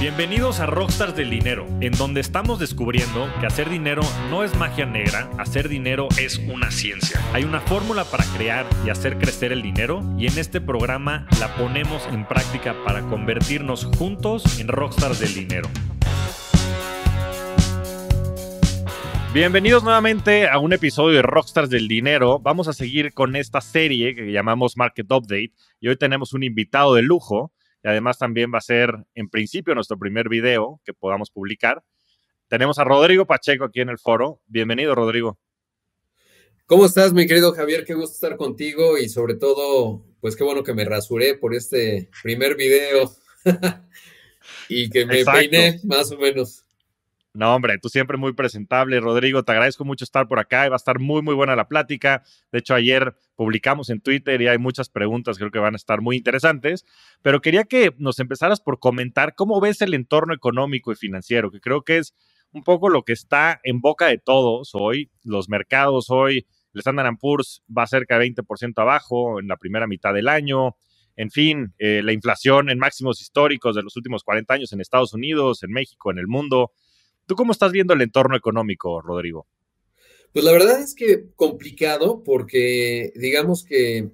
Bienvenidos a Rockstars del Dinero, en donde estamos descubriendo que hacer dinero no es magia negra, hacer dinero es una ciencia. Hay una fórmula para crear y hacer crecer el dinero y en este programa la ponemos en práctica para convertirnos juntos en Rockstars del Dinero. Bienvenidos nuevamente a un episodio de Rockstars del Dinero. Vamos a seguir con esta serie que llamamos Market Update y hoy tenemos un invitado de lujo. Y además también va a ser, en principio, nuestro primer video que podamos publicar. Tenemos a Rodrigo Pacheco aquí en el foro. Bienvenido, Rodrigo. ¿Cómo estás, mi querido Javier? Qué gusto estar contigo y sobre todo, pues qué bueno que me rasuré por este primer video y que me peiné más o menos. No, hombre, tú siempre muy presentable, Rodrigo. Te agradezco mucho estar por acá. Va a estar muy, muy buena la plática. De hecho, ayer publicamos en Twitter y hay muchas preguntas, creo que van a estar muy interesantes. Pero quería que nos empezaras por comentar cómo ves el entorno económico y financiero, que creo que es un poco lo que está en boca de todos hoy. Los mercados hoy, el Standard & Poor's va cerca de 20% abajo en la primera mitad del año. En fin, la inflación en máximos históricos de los últimos 40 años en Estados Unidos, en México, en el mundo. ¿Tú cómo estás viendo el entorno económico, Rodrigo? Pues la verdad es que complicado porque digamos que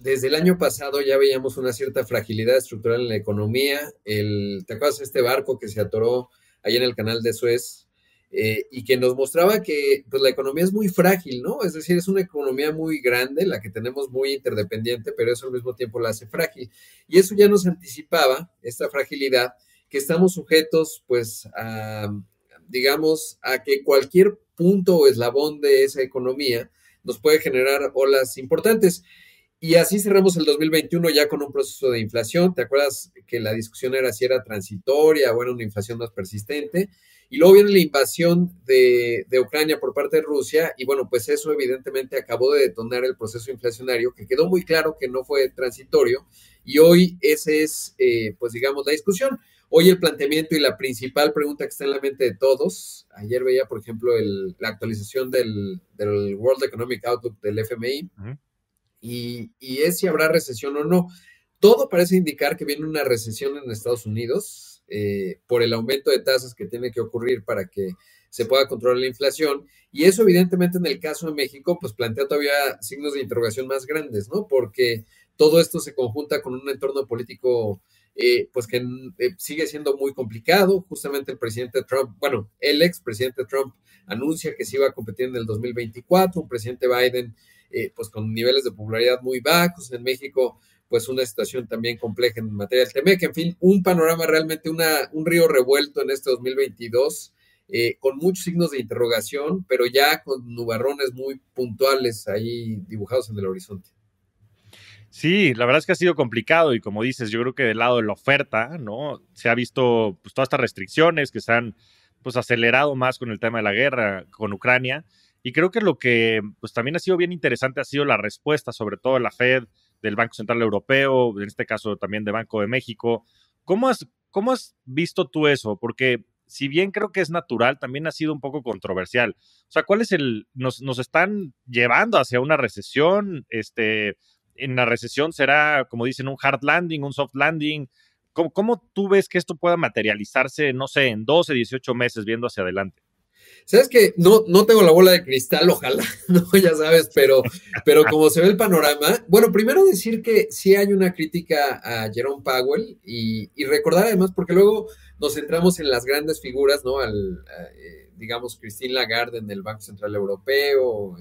desde el año pasado ya veíamos una cierta fragilidad estructural en la economía. ¿Te acuerdas de este barco que se atoró allá en el canal de Suez? Y que nos mostraba que pues, la economía es muy frágil, ¿no? Es decir, es una economía muy grande, la que tenemos muy interdependiente, pero eso al mismo tiempo la hace frágil. Y eso ya nos anticipaba, esta fragilidad, que estamos sujetos, pues, digamos, a que cualquier punto o eslabón de esa economía nos puede generar olas importantes. Y así cerramos el 2021 ya con un proceso de inflación. ¿Te acuerdas que la discusión era si era transitoria o era una inflación más persistente? Y luego viene la invasión de Ucrania por parte de Rusia y bueno, pues eso evidentemente acabó de detonar el proceso inflacionario que quedó muy claro que no fue transitorio y hoy ese es, pues digamos, la discusión. Hoy el planteamiento y la principal pregunta que está en la mente de todos, ayer veía, por ejemplo, la actualización del World Economic Outlook del FMI, y es si habrá recesión o no. Todo parece indicar que viene una recesión en Estados Unidos por el aumento de tasas que tiene que ocurrir para que se pueda controlar la inflación, y eso evidentemente en el caso de México, pues plantea todavía signos de interrogación más grandes, ¿no? Porque todo esto se conjunta con un entorno político pues que sigue siendo muy complicado. Justamente el presidente Trump, bueno, el expresidente Trump anuncia que se iba a competir en el 2024, un presidente Biden pues con niveles de popularidad muy bajos, en México pues una situación también compleja en materia del TEMEC, en fin, un panorama realmente, un río revuelto en este 2022, con muchos signos de interrogación, pero ya con nubarrones muy puntuales ahí dibujados en el horizonte. Sí, la verdad es que ha sido complicado y como dices, yo creo que del lado de la oferta, ¿no? Se ha visto pues todas estas restricciones que se han pues acelerado más con el tema de la guerra con Ucrania y creo que lo que pues también ha sido bien interesante ha sido la respuesta, sobre todo de la Fed, del Banco Central Europeo, en este caso también de Banco de México. ¿Cómo has visto tú eso? Porque si bien creo que es natural, también ha sido un poco controversial. O sea, ¿cuál es nos están llevando hacia una recesión? En la recesión será, como dicen, un hard landing, un soft landing. ¿Cómo tú ves que esto pueda materializarse, no sé, en 12, 18 meses viendo hacia adelante? Sabes que no tengo la bola de cristal, ojalá, no, ya sabes, pero como se ve el panorama, bueno, primero decir que sí hay una crítica a Jerome Powell y recordar además, porque luego nos centramos en las grandes figuras, ¿no? Digamos, Christine Lagarde en el Banco Central Europeo,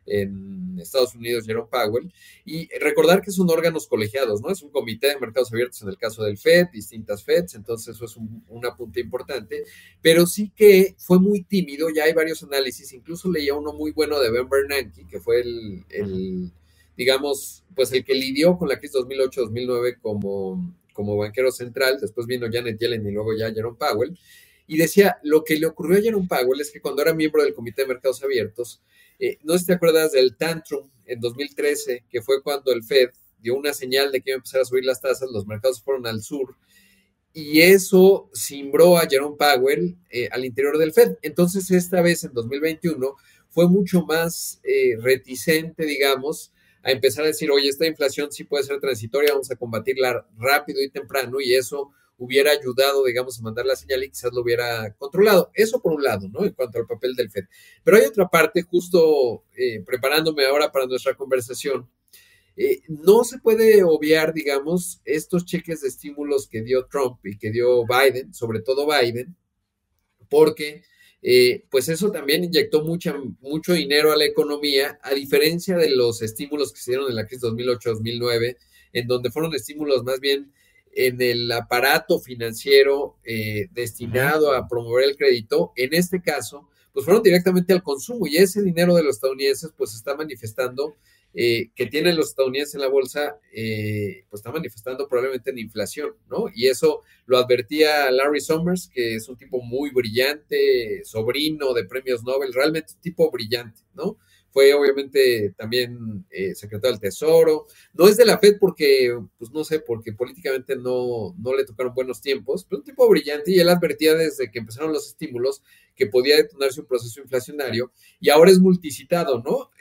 en Estados Unidos, Jerome Powell, y recordar que son órganos colegiados, ¿no? Es un comité de mercados abiertos en el caso del FED, distintas FEDs, entonces eso es un apunte importante, pero sí que fue muy tímido, ya hay varios análisis, incluso leía uno muy bueno de Ben Bernanke, que fue digamos, pues el que lidió con la crisis 2008-2009 como banquero central, después vino Janet Yellen y luego ya Jerome Powell, y decía, lo que le ocurrió a Jerome Powell es que cuando era miembro del Comité de Mercados Abiertos, no sé si te acuerdas del tantrum en 2013, que fue cuando el Fed dio una señal de que iba a empezar a subir las tasas, los mercados fueron al sur, y eso cimbró a Jerome Powell al interior del Fed. Entonces, esta vez en 2021 fue mucho más reticente, digamos, a empezar a decir, oye, esta inflación sí puede ser transitoria, vamos a combatirla rápido y temprano, y eso hubiera ayudado, digamos, a mandar la señal y quizás lo hubiera controlado. Eso por un lado, ¿no? En cuanto al papel del Fed. Pero hay otra parte, justo preparándome ahora para nuestra conversación. No se puede obviar, digamos, estos cheques de estímulos que dio Trump y que dio Biden, sobre todo Biden, porque pues eso también inyectó mucho dinero a la economía, a diferencia de los estímulos que se dieron en la crisis 2008-2009, en donde fueron estímulos más bien en el aparato financiero destinado a promover el crédito. En este caso, pues fueron directamente al consumo y ese dinero de los estadounidenses pues se está manifestando que tienen los estadounidenses en la bolsa, pues está manifestando probablemente en inflación, ¿no? Y eso lo advertía Larry Summers, que es un tipo muy brillante, sobrino de premios Nobel, realmente un tipo brillante, ¿no? Fue obviamente también secretario del Tesoro. No es de la Fed porque, pues no sé, porque políticamente no le tocaron buenos tiempos, pero un tipo brillante y él advertía desde que empezaron los estímulos que podía detonarse un proceso inflacionario y ahora es multicitado, ¿no?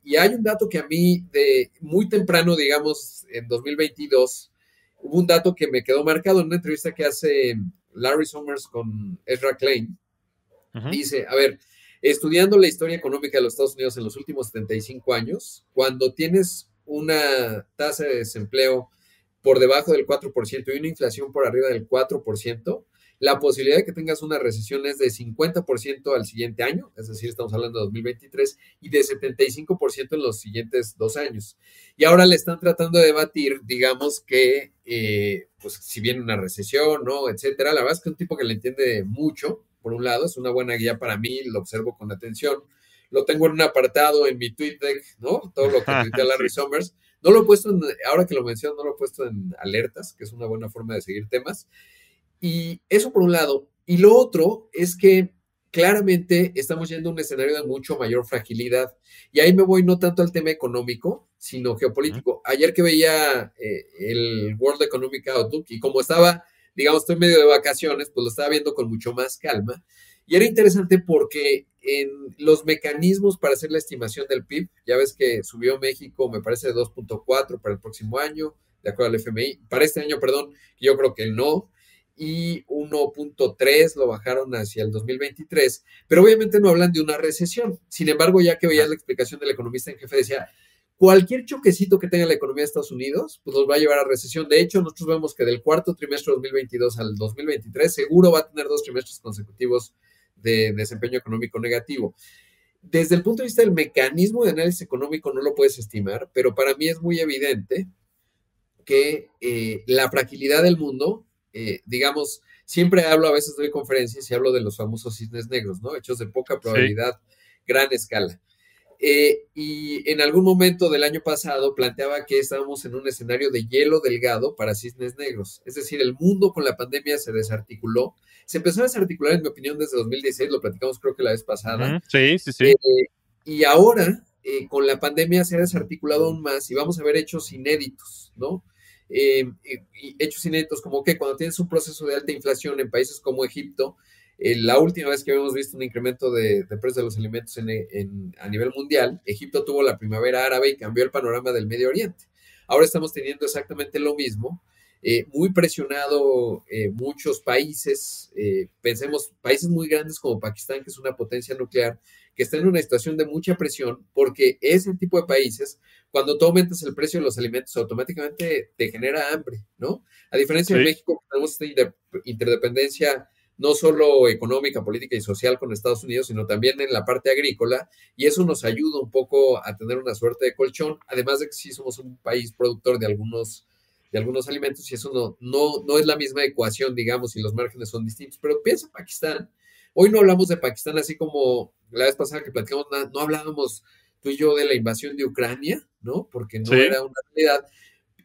Y hay un dato que a mí de muy temprano, digamos, en 2022, hubo un dato que me quedó marcado en una entrevista que hace Larry Summers con Ezra Klein. Dice, a ver, estudiando la historia económica de los Estados Unidos en los últimos 75 años, cuando tienes una tasa de desempleo por debajo del 4% y una inflación por arriba del 4%, la posibilidad de que tengas una recesión es de 50% al siguiente año, es decir, estamos hablando de 2023, y de 75% en los siguientes 2 años. Y ahora le están tratando de debatir, digamos que, pues si viene una recesión, ¿no? Etcétera. La verdad es que es un tipo que le entiende mucho, por un lado, es una buena guía para mí, lo observo con atención. Lo tengo en un apartado en mi tweet deck, ¿no? Todo lo que tuitea Larry Summers. No lo he puesto, ahora que lo menciono, no lo he puesto en alertas, que es una buena forma de seguir temas. Y eso por un lado. Y lo otro es que claramente estamos yendo a un escenario de mucho mayor fragilidad. Y ahí me voy no tanto al tema económico, sino geopolítico. Ayer que veía el World Economic Outlook y como estaba, digamos, estoy medio de vacaciones, pues lo estaba viendo con mucho más calma. Y era interesante porque en los mecanismos para hacer la estimación del PIB, ya ves que subió México, me parece, de 2.4 para el próximo año, de acuerdo al FMI, para este año, perdón, yo creo que no, y 1.3 lo bajaron hacia el 2023, pero obviamente no hablan de una recesión. Sin embargo, ya que veías la explicación del economista en jefe, decía, cualquier choquecito que tenga la economía de Estados Unidos, pues nos va a llevar a recesión. De hecho, nosotros vemos que del cuarto trimestre de 2022 al 2023, seguro va a tener 2 trimestres consecutivos de desempeño económico negativo. Desde el punto de vista del mecanismo de análisis económico no lo puedes estimar, pero para mí es muy evidente que la fragilidad del mundo, digamos, siempre hablo, a veces doy conferencias y hablo de los famosos cisnes negros, ¿no? Hechos de poca probabilidad, gran escala. Y en algún momento del año pasado planteaba que estábamos en un escenario de hielo delgado para cisnes negros. Es decir, el mundo con la pandemia se desarticuló. Se empezó a desarticular, en mi opinión, desde 2016, lo platicamos creo que la vez pasada. Sí, sí, sí. Y ahora, con la pandemia se ha desarticulado aún más y vamos a ver hechos inéditos, ¿no? Hechos inéditos como que cuando tienes un proceso de alta inflación en países como Egipto, la última vez que habíamos visto un incremento de precios de los alimentos a nivel mundial, Egipto tuvo la primavera árabe y cambió el panorama del Medio Oriente. Ahora estamos teniendo exactamente lo mismo, muy presionado muchos países, pensemos, países muy grandes como Pakistán, que es una potencia nuclear, que está en una situación de mucha presión, porque ese tipo de países, cuando tú aumentas el precio de los alimentos, automáticamente te genera hambre, ¿no? A diferencia de México, tenemos esta interdependencia no solo económica, política y social con Estados Unidos, sino también en la parte agrícola, y eso nos ayuda un poco a tener una suerte de colchón, además de que sí somos un país productor de algunos alimentos, y eso no es la misma ecuación, digamos, y los márgenes son distintos. Pero piensa Pakistán. Hoy no hablamos de Pakistán así como la vez pasada que platicamos, no hablábamos tú y yo de la invasión de Ucrania, ¿no? Porque no era una realidad.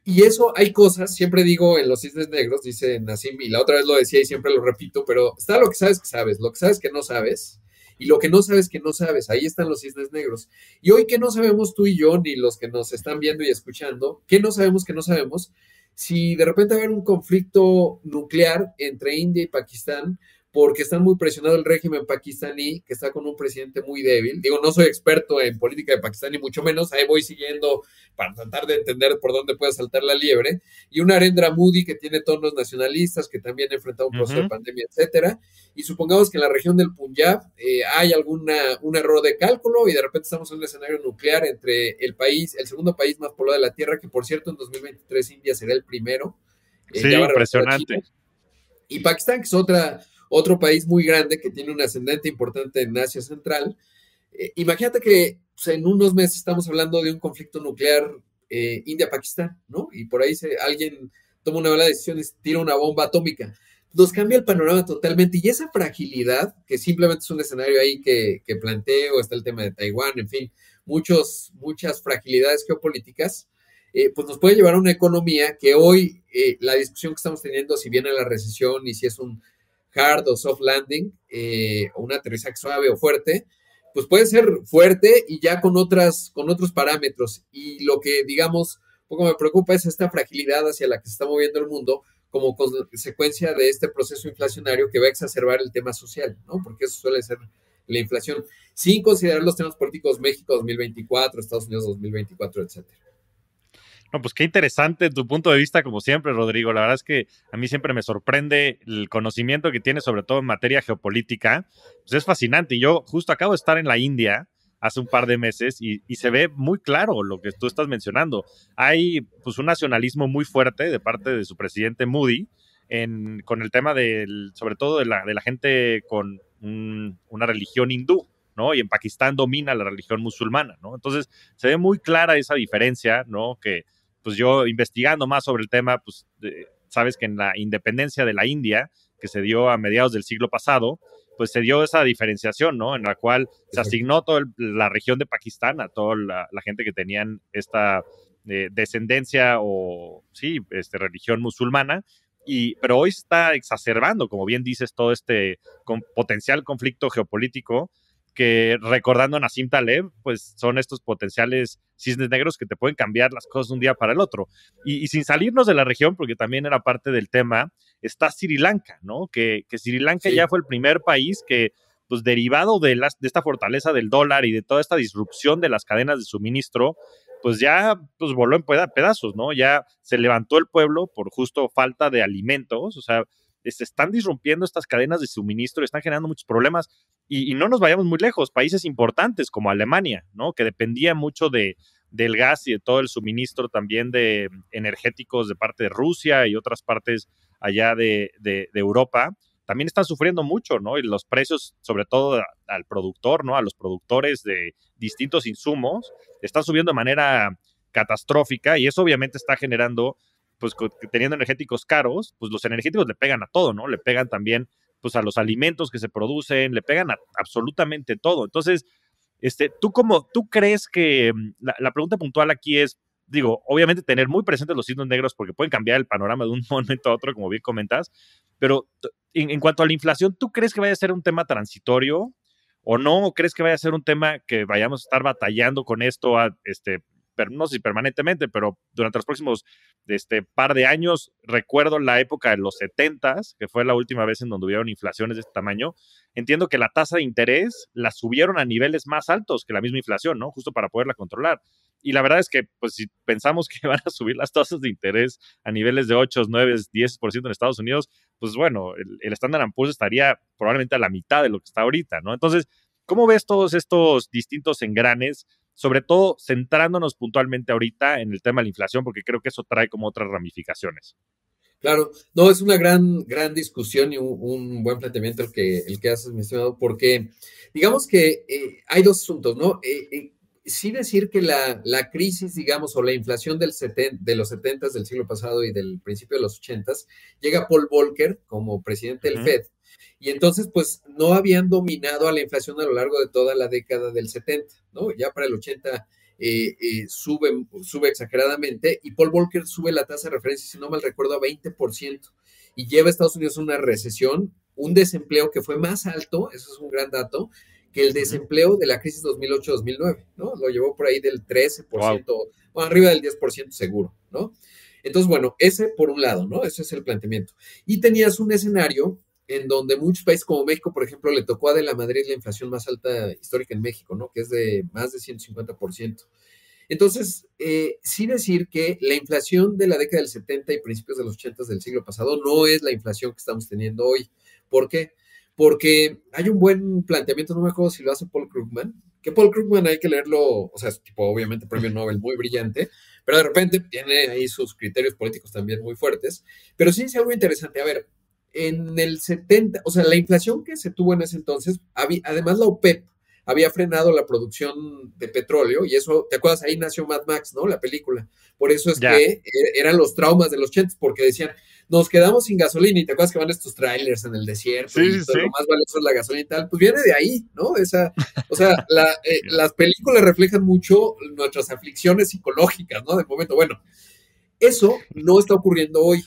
Y eso, hay cosas, siempre digo en los cisnes negros, dice Nassim, y la otra vez lo decía y siempre lo repito, pero está lo que sabes, lo que sabes que no sabes, y lo que no sabes que no sabes, ahí están los cisnes negros. Y hoy que no sabemos tú y yo, ni los que nos están viendo y escuchando, ¿qué no sabemos que no sabemos? Si de repente va a haber un conflicto nuclear entre India y Pakistán, porque están muy presionado el régimen pakistaní, que está con un presidente muy débil. Digo, no soy experto en política de Pakistán, ni mucho menos, ahí voy siguiendo para tratar de entender por dónde puede saltar la liebre, y una Narendra Modi que tiene tonos nacionalistas, que también ha enfrentado un proceso de pandemia, etcétera, y supongamos que en la región del Punjab hay un error de cálculo y de repente estamos en un escenario nuclear entre el país, el segundo país más poblado de la Tierra, que por cierto en 2023 India será el primero, Sí, ya va a rebasar a China, impresionante. y Pakistán, que es otro país muy grande que tiene un ascendente importante en Asia Central. Imagínate que pues, en unos meses estamos hablando de un conflicto nuclear India-Pakistán, ¿no? Y por ahí alguien toma una mala decisión y tira una bomba atómica. Nos cambia el panorama totalmente. Y esa fragilidad, que simplemente es un escenario ahí que planteo, está el tema de Taiwán, en fin, muchas fragilidades geopolíticas, pues nos puede llevar a una economía que hoy la discusión que estamos teniendo, si viene la recesión y si es un hard o soft landing, o un aterrizaje suave o fuerte, pues puede ser fuerte y ya con otros parámetros. Y lo que, digamos, un poco me preocupa es esta fragilidad hacia la que se está moviendo el mundo como consecuencia de este proceso inflacionario que va a exacerbar el tema social, ¿no? Porque eso suele ser la inflación, sin considerar los temas políticos México 2024, Estados Unidos 2024, etcétera. No, pues qué interesante tu punto de vista, como siempre, Rodrigo. La verdad es que a mí siempre me sorprende el conocimiento que tienes, sobre todo en materia geopolítica. Pues es fascinante. Y yo justo acabo de estar en la India hace un par de meses y se ve muy claro lo que tú estás mencionando. Hay pues un nacionalismo muy fuerte de parte de su presidente Modi con el tema sobre todo de la gente con una religión hindú, ¿no? Y en Pakistán domina la religión musulmana, ¿no? Entonces se ve muy clara esa diferencia, ¿no? Que pues yo investigando más sobre el tema, pues sabes que en la independencia de la India, que se dio a mediados del siglo pasado, pues se dio esa diferenciación, ¿no? En la cual se asignó toda la región de Pakistán a toda la gente que tenían esta descendencia o, sí, religión musulmana, pero hoy está exacerbando, como bien dices, todo este potencial conflicto geopolítico que, recordando a Nassim Taleb, pues son estos potenciales cisnes negros que te pueden cambiar las cosas de un día para el otro. Y sin salirnos de la región, porque también era parte del tema, está Sri Lanka, ¿no? Que Sri Lanka ya fue el primer país que, pues derivado de esta fortaleza del dólar y de toda esta disrupción de las cadenas de suministro, pues ya pues voló en pedazos, ¿no? Ya se levantó el pueblo por justo falta de alimentos, o sea, se están disrumpiendo estas cadenas de suministro, están generando muchos problemas y no nos vayamos muy lejos, países importantes como Alemania, ¿no? Que dependía mucho del gas y de todo el suministro también de energéticos de parte de Rusia y otras partes allá de Europa, también están sufriendo mucho, ¿no? Y los precios, sobre todo al productor, ¿no? A los productores de distintos insumos, están subiendo de manera catastrófica y eso obviamente está generando, pues teniendo energéticos caros, pues los energéticos le pegan a todo, ¿no? Le pegan también pues a los alimentos que se producen, le pegan a absolutamente todo. Entonces, ¿tú crees que la pregunta puntual aquí es, digo, obviamente tener muy presentes los signos negros porque pueden cambiar el panorama de un momento a otro, como bien comentas, pero en cuanto a la inflación, ¿tú crees que vaya a ser un tema transitorio o no? ¿O crees que vaya a ser un tema que vayamos a estar batallando con esto, no sé si permanentemente, pero durante los próximos par de años? Recuerdo la época de los 70s, que fue la última vez en donde hubieron inflaciones de este tamaño. Entiendo que la tasa de interés la subieron a niveles más altos que la misma inflación, ¿no? Justo para poderla controlar. Y la verdad es que, pues, si pensamos que van a subir las tasas de interés a niveles de 8, 9, 10% en Estados Unidos, pues bueno, el Standard & Poor's estaría probablemente a la mitad de lo que está ahorita, ¿no? Entonces, ¿cómo ves todos estos distintos engranes? Sobre todo centrándonos puntualmente ahorita en el tema de la inflación, porque creo que eso trae como otras ramificaciones. Claro, no, es una gran discusión y un buen planteamiento el que haces, mi estimado, porque digamos que hay dos asuntos, ¿no? Sí decir que la crisis, digamos, o la inflación de los 70 del siglo pasado y del principio de los 80s, llega Paul Volcker como presidente del Fed, y entonces, pues, no habían dominado a la inflación a lo largo de toda la década del 70, ¿no? Ya para el 80 sube exageradamente y Paul Volcker sube la tasa de referencia, si no mal recuerdo, a 20% y lleva a Estados Unidos a una recesión, un desempleo que fue más alto, eso es un gran dato, que el desempleo de la crisis 2008-2009, ¿no? Lo llevó por ahí del 13%, wow, bueno, arriba del 10% seguro, ¿no? Entonces, bueno, ese por un lado, ¿no? Ese es el planteamiento. Y tenías un escenario en donde muchos países como México, por ejemplo, le tocó a de la Madrid la inflación más alta histórica en México, ¿no? Que es de más de 150%. Entonces, sí decir que la inflación de la década del 70 y principios de los 80 del siglo pasado no es la inflación que estamos teniendo hoy. ¿Por qué? Porque hay un buen planteamiento, no me acuerdo si lo hace Paul Krugman, que Paul Krugman hay que leerlo, o sea, es tipo, obviamente, premio Nobel muy brillante, pero de repente tiene ahí sus criterios políticos también muy fuertes. Pero sí es algo interesante. A ver, en el 70, o sea, la inflación que se tuvo en ese entonces, además la OPEP había frenado la producción de petróleo y eso, ¿te acuerdas? Ahí nació Mad Max, ¿no? La película. Por eso es Ya. que eran los traumas de los 80, porque decían, nos quedamos sin gasolina y te acuerdas que van estos trailers en el desierto Sí, y sí, todo lo sí. más valioso es la gasolina y tal, pues viene de ahí, ¿no? Esa, o sea, Ya. las películas reflejan mucho nuestras aflicciones psicológicas, ¿no? De momento, bueno, eso no está ocurriendo hoy.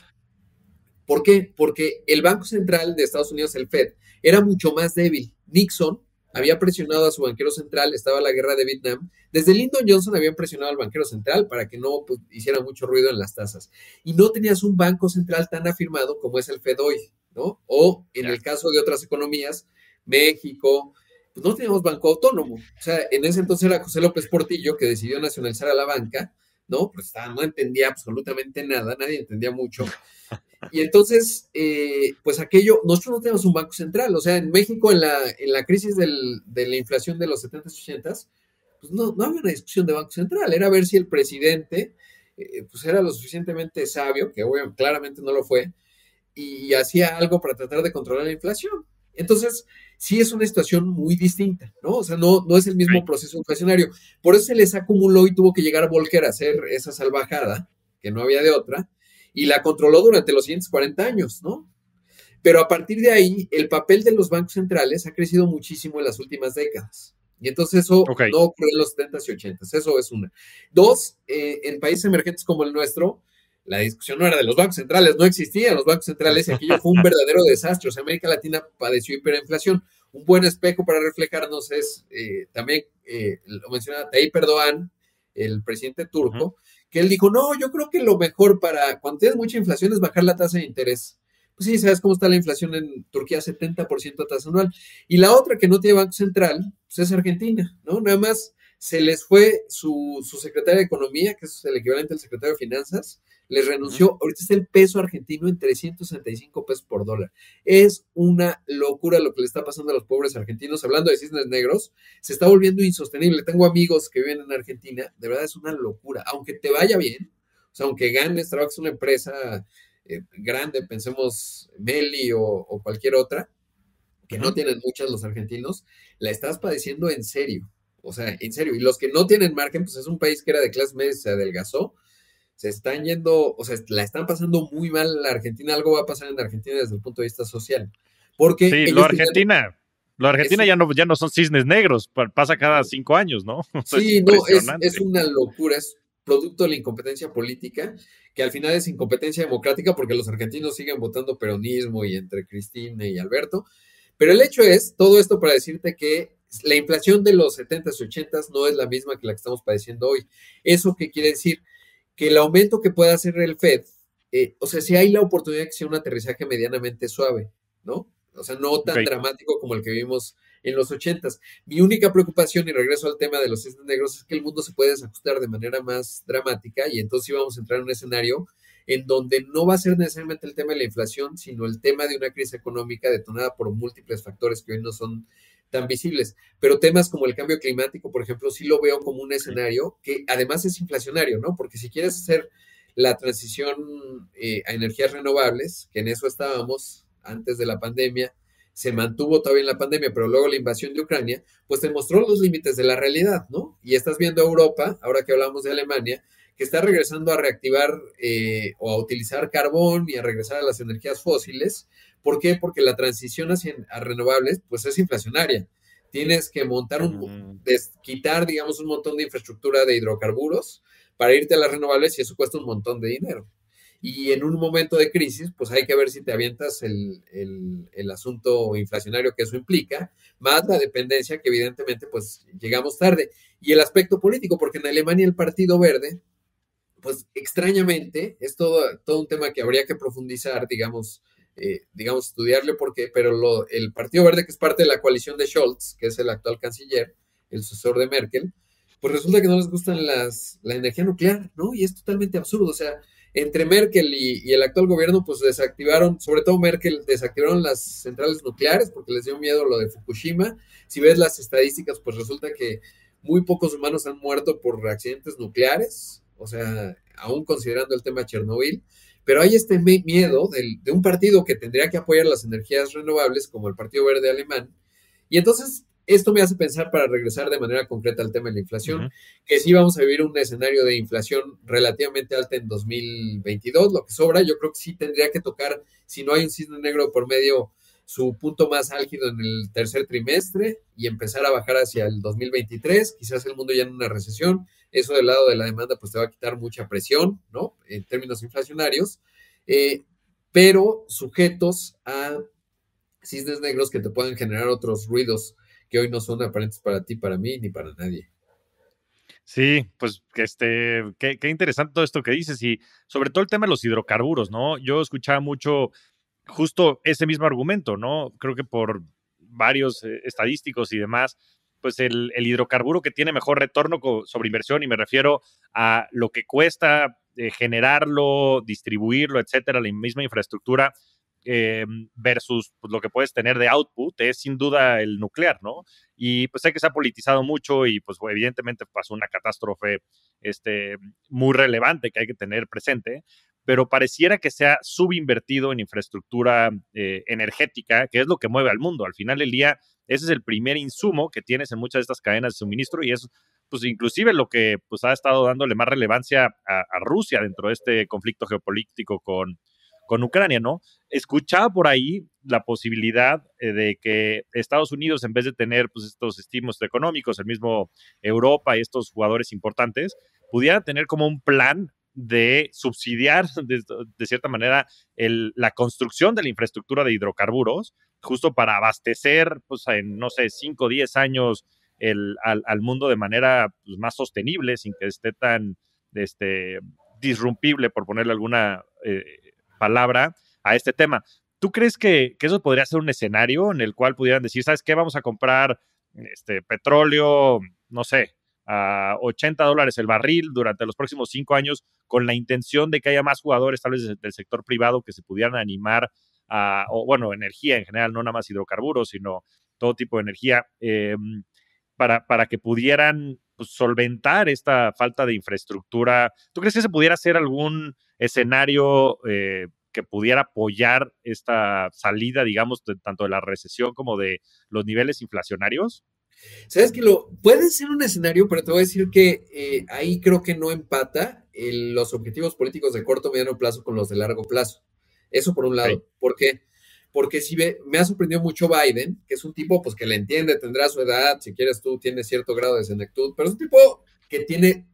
¿Por qué? Porque el Banco Central de Estados Unidos, el Fed, era mucho más débil. Nixon había presionado a su banquero central, estaba la guerra de Vietnam. Desde Lyndon Johnson habían presionado al banquero central para que no pues, hiciera mucho ruido en las tasas. Y no tenías un banco central tan afirmado como es el Fed hoy, ¿no? O en Ya. el caso de otras economías, México, pues no teníamos banco autónomo. O sea, en ese entonces era José López Portillo que decidió nacionalizar a la banca, ¿no? Pues no entendía absolutamente nada, nadie entendía mucho. Y entonces, pues aquello, nosotros no tenemos un banco central, o sea, en México en la crisis de la inflación de los 70s, 80s, pues no había una discusión de banco central, era ver si el presidente pues era lo suficientemente sabio, que obviamente, claramente no lo fue, y hacía algo para tratar de controlar la inflación. Entonces, sí es una situación muy distinta, ¿no? O sea, no es el mismo Ok. proceso inflacionario. Por eso se les acumuló y tuvo que llegar Volcker a hacer esa salvajada, que no había de otra, y la controló durante los siguientes 40 años, ¿no? Pero a partir de ahí, el papel de los bancos centrales ha crecido muchísimo en las últimas décadas. Y entonces eso Ok. no ocurrió en los 70s y 80s. Eso es una. Dos, en países emergentes como el nuestro, la discusión no era de los bancos centrales, no existían los bancos centrales y aquello fue un verdadero desastre. O sea, América Latina padeció hiperinflación. Un buen espejo para reflejarnos es también, lo mencionaba Tayyip Erdogan, el presidente Ujú. turco, que él dijo, no, yo creo que lo mejor para cuando tienes mucha inflación es bajar la tasa de interés. Pues sí, sabes cómo está la inflación en Turquía, 70% a tasa anual. Y la otra que no tiene Banco Central, pues es Argentina, ¿no? Nada más se les fue su secretaria de Economía, que es el equivalente al secretario de Finanzas, les Ujú. renunció. Ahorita está el peso argentino en 365 pesos por dólar. Es una locura lo que le está pasando a los pobres argentinos. Hablando de cisnes negros, se está volviendo insostenible. Tengo amigos que viven en Argentina, de verdad es una locura. Aunque te vaya bien, o sea, aunque ganes, trabajes en una empresa grande, pensemos Meli o cualquier otra, que no Ujú. tienen muchas los argentinos, la estás padeciendo en serio. O sea, en serio. Y los que no tienen margen, pues es un país que era de clase media y se adelgazó. Se están yendo, o sea, la están pasando muy mal en la Argentina. Algo va a pasar en Argentina desde el punto de vista social. Porque Sí, ellos tenían, lo es Argentina ya no son cisnes negros, pasa cada 5 años, ¿no? O sea, es sí, no, es impresionante. una locura, es producto de la incompetencia política, que al final es incompetencia democrática porque los argentinos siguen votando peronismo y entre Cristina y Alberto. Pero el hecho es, todo esto para decirte que la inflación de los 70s y 80s no es la misma que la que estamos padeciendo hoy. ¿Eso qué quiere decir? Que el aumento que pueda hacer el Fed, o sea, si hay la oportunidad de que sea un aterrizaje medianamente suave, ¿no? O sea, no Ok. tan dramático como el que vimos en los 80s. Mi única preocupación, y regreso al tema de los cisnes negros, es que el mundo se puede desajustar de manera más dramática y entonces íbamos a entrar en un escenario en donde no va a ser necesariamente el tema de la inflación, sino el tema de una crisis económica detonada por múltiples factores que hoy no son tan visibles. Pero temas como el cambio climático, por ejemplo, sí lo veo como un Ok. escenario que además es inflacionario, ¿no? Porque si quieres hacer la transición a energías renovables, que en eso estábamos antes de la pandemia, se mantuvo todavía en la pandemia, pero luego la invasión de Ucrania, pues te mostró los límites de la realidad, ¿no? Y estás viendo a Europa, ahora que hablamos de Alemania, que está regresando a reactivar o a utilizar carbón y a regresar a las energías fósiles. ¿Por qué? Porque la transición hacia a renovables, pues es inflacionaria. Tienes que montar Mm. quitar, digamos, un montón de infraestructura de hidrocarburos para irte a las renovables y eso cuesta un montón de dinero. Y en un momento de crisis, pues hay que ver si te avientas el asunto inflacionario que eso implica, más la dependencia que evidentemente pues llegamos tarde. Y el aspecto político, porque en Alemania el Partido Verde, pues extrañamente, es todo un tema que habría que profundizar, digamos, digamos, estudiarle por qué, pero el Partido Verde, que es parte de la coalición de Scholz, que es el actual canciller, el sucesor de Merkel, pues resulta que no les gustan la energía nuclear, ¿no? Y es totalmente absurdo, o sea, entre Merkel y el actual gobierno, pues desactivaron, sobre todo Merkel, desactivaron las centrales nucleares porque les dio miedo lo de Fukushima. Si ves las estadísticas, pues resulta que muy pocos humanos han muerto por accidentes nucleares, o sea, aún considerando el tema Chernobyl, pero hay este miedo de un partido que tendría que apoyar las energías renovables, como el Partido Verde Alemán, y entonces esto me hace pensar, para regresar de manera concreta al tema de la inflación, que sí vamos a vivir un escenario de inflación relativamente alta en 2022, lo que sobra. Yo creo que sí tendría que tocar, si no hay un cisne negro por medio, su punto más álgido en el tercer trimestre y empezar a bajar hacia el 2023, quizás el mundo ya en una recesión. Eso del lado de la demanda pues te va a quitar mucha presión, ¿no? En términos inflacionarios, pero sujetos a cisnes negros que te pueden generar otros ruidos que hoy no son aparentes para ti, para mí, ni para nadie. Sí, pues qué interesante todo esto que dices y sobre todo el tema de los hidrocarburos, ¿no? Yo escuchaba mucho justo ese mismo argumento, ¿no? Creo que por varios estadísticos y demás, pues el hidrocarburo que tiene mejor retorno sobre inversión, y me refiero a lo que cuesta generarlo, distribuirlo, etcétera, la misma infraestructura, versus pues, lo que puedes tener de output, es sin duda el nuclear, ¿no? Y pues sé que se ha politizado mucho y pues evidentemente pasó una catástrofe muy relevante que hay que tener presente, pero pareciera que se ha subinvertido en infraestructura energética, que es lo que mueve al mundo. Al final del día, ese es el primer insumo que tienes en muchas de estas cadenas de suministro y es pues inclusive lo que pues ha estado dándole más relevancia a Rusia dentro de este conflicto geopolítico con Ucrania, ¿no? Escuchaba por ahí la posibilidad de que Estados Unidos, en vez de tener pues, estos estímulos económicos, el mismo Europa y estos jugadores importantes, pudieran tener como un plan de subsidiar de cierta manera la construcción de la infraestructura de hidrocarburos, justo para abastecer, pues, en, no sé, 5 o 10 años al mundo de manera pues, más sostenible, sin que esté tan disrumpible, por ponerle alguna palabra, a este tema. ¿Tú crees que eso podría ser un escenario en el cual pudieran decir, ¿sabes qué? Vamos a comprar petróleo, no sé, a $80 el barril durante los próximos 5 años, con la intención de que haya más jugadores, tal vez del sector privado, que se pudieran animar o bueno, energía en general, no nada más hidrocarburos, sino todo tipo de energía, para que pudieran pues, solventar esta falta de infraestructura? ¿Tú crees que se pudiera hacer algún escenario que pudiera apoyar esta salida, digamos, tanto de la recesión como de los niveles inflacionarios? Sabes que puede ser un escenario, pero te voy a decir que ahí creo que no empata los objetivos políticos de corto o mediano plazo con los de largo plazo. Eso por un Okay. lado. ¿Por qué? Porque si me ha sorprendido mucho Biden, que es un tipo pues que le entiende, tendrá su edad, si quieres tú, tiene cierto grado de senectud, pero es un tipo que tiene,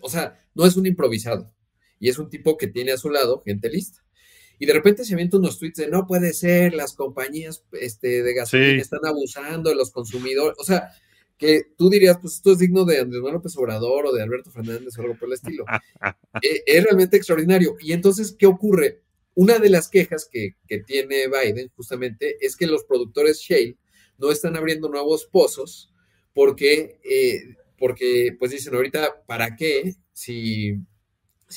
o sea, no es un improvisado, y es un tipo que tiene a su lado gente lista. Y de repente se avienta unos tweets de no puede ser, las compañías de gasolina Sí. están abusando de los consumidores. O sea, que tú dirías, pues esto es digno de Andrés Manuel López Obrador o de Alberto Fernández o algo por el estilo. Es realmente extraordinario. Y entonces, ¿qué ocurre? Una de las quejas que tiene Biden justamente es que los productores shale no están abriendo nuevos pozos porque pues dicen ahorita, ¿para qué? Si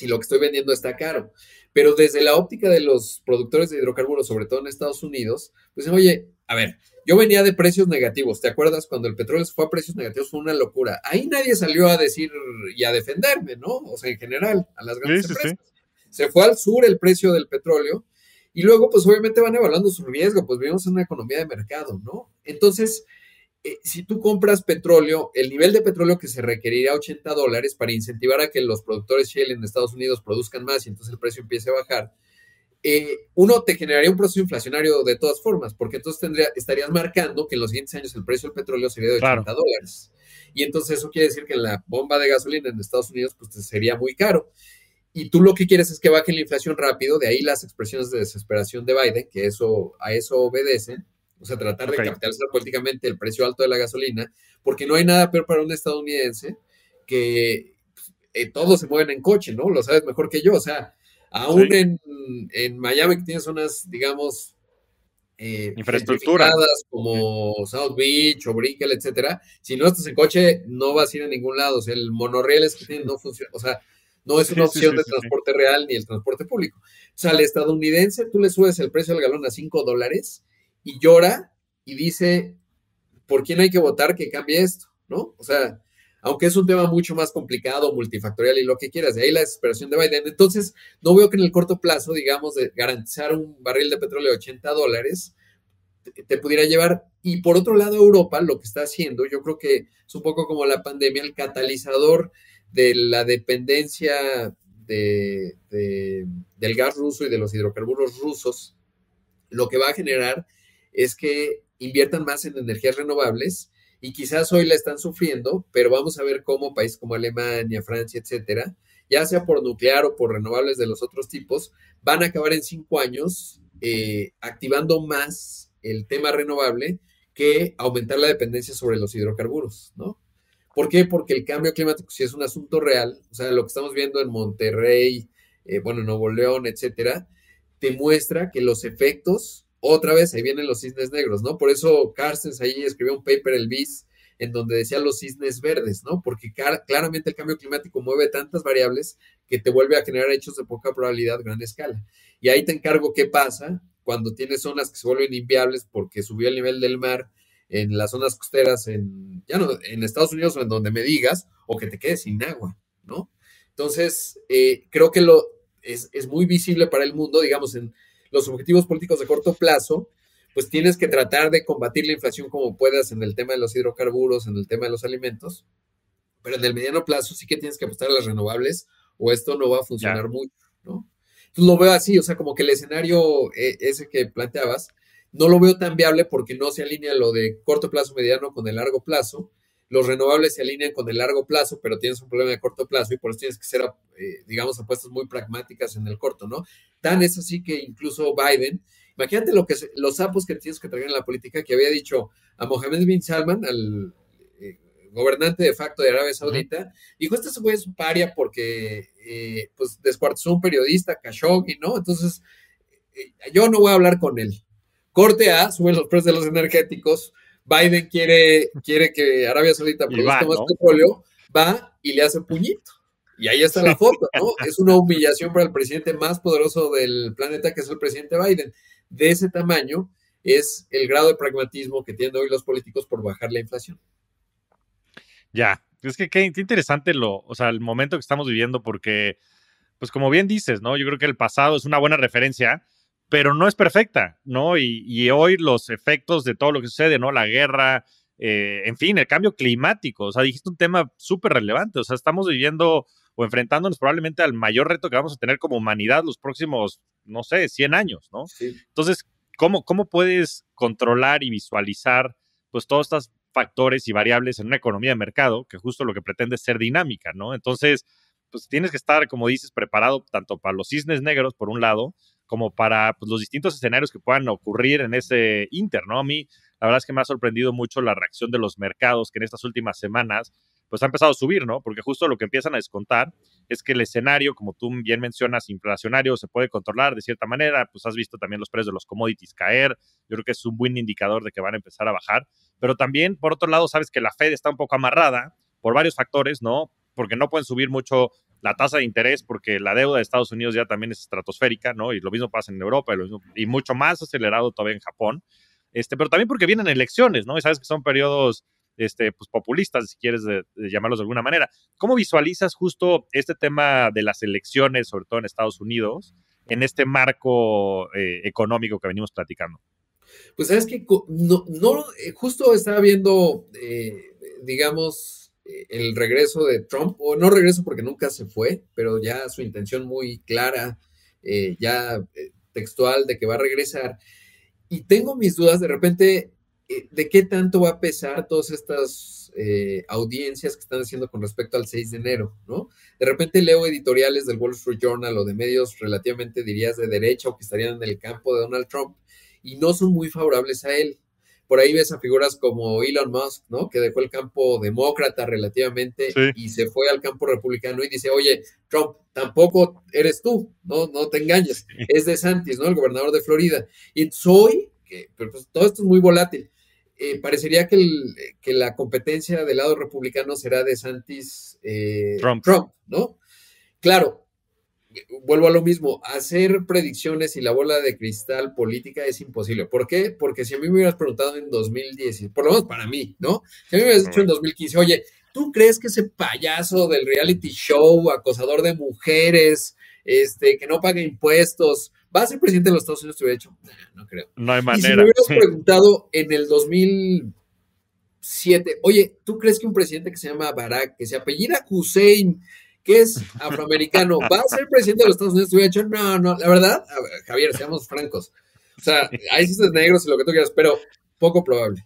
lo que estoy vendiendo está caro. Pero desde la óptica de los productores de hidrocarburos, sobre todo en Estados Unidos, pues oye, a ver, yo venía de precios negativos, ¿te acuerdas? Cuando el petróleo se fue a precios negativos fue una locura. Ahí nadie salió a decir y a defenderme, ¿no? O sea, en general, a las Sí, grandes sí, empresas. sí. Se fue al sur el precio del petróleo y luego, pues obviamente van evaluando su riesgo, pues vivimos en una economía de mercado, ¿no? Entonces, si tú compras petróleo, el nivel de petróleo que se requeriría $80 para incentivar a que los productores shale en Estados Unidos produzcan más y entonces el precio empiece a bajar, uno te generaría un proceso inflacionario de todas formas, porque entonces estarías marcando que en los siguientes años el precio del petróleo sería de Claro. $80. Y entonces eso quiere decir que en la bomba de gasolina en Estados Unidos pues sería muy caro. Y tú lo que quieres es que baje la inflación rápido, de ahí las expresiones de desesperación de Biden, que a eso obedecen, o sea, tratar de Ok. capitalizar políticamente el precio alto de la gasolina, porque no hay nada peor para un estadounidense que todos se mueven en coche, ¿no? Lo sabes mejor que yo, o sea, Aún Sí, en Miami, que tienes zonas, digamos, infraestructura. gentrificadas Sí, como South Beach o Brickell, etcétera, si no estás en coche, no vas a ir a ningún lado. O sea, el monorrieles que tienen no funciona, o sea, no es una sí, sí, opción sí, de sí, sí. transporte real ni el transporte público. O sea, al estadounidense tú le subes el precio del galón a $5 y llora y dice, ¿por quién hay que votar que cambie esto? ¿No? O sea, aunque es un tema mucho más complicado, multifactorial y lo que quieras, de ahí la desesperación de Biden. Entonces, no veo que en el corto plazo, digamos, de garantizar un barril de petróleo de $80 te pudiera llevar. Y por otro lado, Europa lo que está haciendo, yo creo que es un poco como la pandemia, el catalizador de la dependencia del gas ruso y de los hidrocarburos rusos, lo que va a generar es que inviertan más en energías renovables y quizás hoy la están sufriendo, pero vamos a ver cómo países como Alemania, Francia, etcétera, ya sea por nuclear o por renovables de los otros tipos, van a acabar en 5 años activando más el tema renovable que aumentar la dependencia sobre los hidrocarburos, ¿no? ¿Por qué? Porque el cambio climático sí es un asunto real, o sea, lo que estamos viendo en Monterrey, bueno, en Nuevo León, etcétera, te muestra que los efectos, otra vez, ahí vienen los cisnes negros, ¿no? Por eso Carstens ahí escribió un paper, el BIS, en donde decía los cisnes verdes, ¿no? Porque claramente el cambio climático mueve tantas variables que te vuelve a generar hechos de poca probabilidad a gran escala. Y ahí te encargo qué pasa cuando tienes zonas que se vuelven inviables porque subió el nivel del mar en las zonas costeras, ya no, en Estados Unidos o en donde me digas, o que te quedes sin agua, ¿no? Entonces, creo que es muy visible para el mundo, digamos, en los objetivos políticos de corto plazo, pues tienes que tratar de combatir la inflación como puedas en el tema de los hidrocarburos, en el tema de los alimentos, pero en el mediano plazo sí que tienes que apostar a las renovables o esto no va a Ya. funcionar mucho, ¿no? Entonces lo veo así, o sea, como que el escenario ese que planteabas, no lo veo tan viable porque no se alinea lo de corto plazo, mediano con el largo plazo. Los renovables se alinean con el largo plazo, pero tienes un problema de corto plazo y por eso tienes que ser, digamos, apuestas muy pragmáticas en el corto, ¿no? Tan es así que incluso Biden, imagínate los sapos que tienes que traer en la política que había dicho a Mohammed bin Salman, al gobernante de facto de Arabia Ujú. Saudita, dijo, este güey es un paria porque pues descuartizó a un periodista, Khashoggi, ¿no? Entonces, yo no voy a hablar con él. Corte A, suben los precios de los energéticos, Biden quiere que Arabia Saudita Y produzca va, más ¿no? petróleo, va y le hace puñito. Y ahí está la foto, ¿no? Es una humillación para el presidente más poderoso del planeta, que es el presidente Biden. De ese tamaño es el grado de pragmatismo que tienen hoy los políticos por bajar la inflación. Ya. Es que qué interesante o sea, el momento que estamos viviendo, porque, pues como bien dices, ¿no? Yo creo que el pasado es una buena referencia, pero no es perfecta, ¿no? Y hoy los efectos de todo lo que sucede, ¿no? La guerra, en fin, el cambio climático, o sea, dijiste un tema súper relevante, o sea, estamos viviendo o enfrentándonos probablemente al mayor reto que vamos a tener como humanidad los próximos, no sé, 100 años, ¿no? Sí. Entonces, ¿cómo puedes controlar y visualizar, pues, todos estos factores y variables en una economía de mercado que justo lo que pretende es ser dinámica, ¿no? Entonces, pues tienes que estar, como dices, preparado tanto para los cisnes negros, por un lado, como para pues, los distintos escenarios que puedan ocurrir en ese inter, ¿no? A mí, la verdad es que me ha sorprendido mucho la reacción de los mercados que en estas últimas semanas, pues ha empezado a subir, ¿no? Porque justo lo que empiezan a descontar es que el escenario, como tú bien mencionas, inflacionario, se puede controlar de cierta manera, pues has visto también los precios de los commodities caer, yo creo que es un buen indicador de que van a empezar a bajar, pero también, por otro lado, sabes que la Fed está un poco amarrada por varios factores, ¿no? Porque no pueden subir mucho la tasa de interés porque la deuda de Estados Unidos ya también es estratosférica, ¿no? Y lo mismo pasa en Europa y mucho más acelerado todavía en Japón. Pero también porque vienen elecciones, ¿no? Y sabes que son periodos pues, populistas, si quieres llamarlos de alguna manera. ¿Cómo visualizas justo este tema de las elecciones, sobre todo en Estados Unidos, en este marco económico que venimos platicando? Pues sabes que no, no justo estaba viendo, digamos, el regreso de Trump, o no regreso porque nunca se fue, pero ya su intención muy clara, ya textual de que va a regresar. Y tengo mis dudas de repente de qué tanto va a pesar todas estas audiencias que están haciendo con respecto al 6 de enero, ¿no? De repente leo editoriales del Wall Street Journal o de medios relativamente, dirías, de derecha o que estarían en el campo de Donald Trump y no son muy favorables a él. por ahí ves a figuras como Elon Musk, ¿no? Que dejó el campo demócrata relativamente Sí. y se fue al campo republicano y dice, oye, Trump, tampoco eres tú, no te engañes, es DeSantis, ¿no? El gobernador de Florida. Y soy, pero pues, todo esto es muy volátil. Parecería que la competencia del lado republicano será DeSantis Trump. Trump, ¿no? Claro, vuelvo a lo mismo, hacer predicciones y la bola de cristal política es imposible. ¿Por qué? Porque si a mí me hubieras preguntado en 2010, por lo menos para mí, ¿no? Si a mí me hubieras dicho en 2015, oye, ¿tú crees que ese payaso del reality show, acosador de mujeres, que no paga impuestos, va a ser presidente de los Estados Unidos? Te hubiera dicho, no creo. No hay Y si me manera. hubieras preguntado en el 2007, oye, ¿tú crees que un presidente que se llama Barack, que se apellida Hussein, que es afroamericano, va a ser presidente de los Estados Unidos? Te hubiera dicho, no, la verdad, a ver, Javier, seamos francos. O sea, hay cisnes negros y lo que tú quieras, pero poco probable.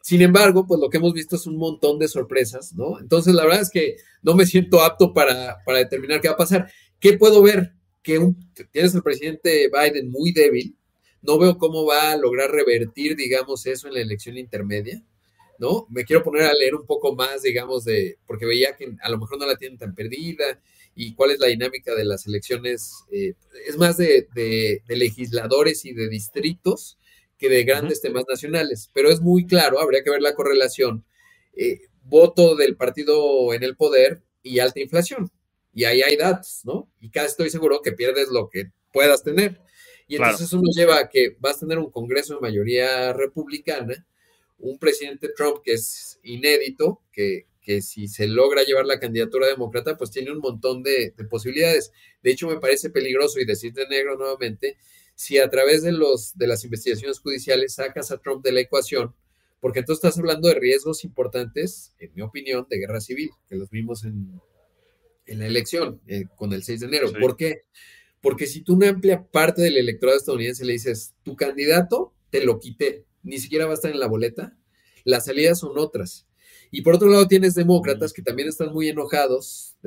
Sin embargo, pues lo que hemos visto es un montón de sorpresas, ¿no? Entonces, la verdad es que no me siento apto para determinar qué va a pasar. ¿Qué puedo ver? Tienes al presidente Biden muy débil. No veo cómo va a lograr revertir, digamos, eso en la elección intermedia, ¿no? Me quiero poner a leer un poco más, digamos, porque veía que a lo mejor no la tienen tan perdida y cuál es la dinámica de las elecciones. Es más de legisladores y de distritos que de Ujú. grandes temas nacionales, pero es muy claro, habría que ver la correlación, voto del partido en el poder y alta inflación. Y ahí hay datos, ¿no? Y casi estoy seguro que pierdes lo que puedas tener. Y Claro. entonces eso nos lleva a que vas a tener un Congreso de mayoría republicana, un presidente Trump que es inédito, que si se logra llevar la candidatura demócrata, pues tiene un montón de posibilidades. De hecho, me parece peligroso, y decir de negro nuevamente, si a través de las investigaciones judiciales sacas a Trump de la ecuación, porque entonces estás hablando de riesgos importantes, en mi opinión, de guerra civil, que los vimos en la elección con el 6 de enero. Sí. ¿Por qué? Porque si tú una amplia parte del electorado estadounidense le dices, tu candidato te lo quité, ni siquiera va a estar en la boleta, las salidas son otras. Y por otro lado tienes demócratas que también están muy enojados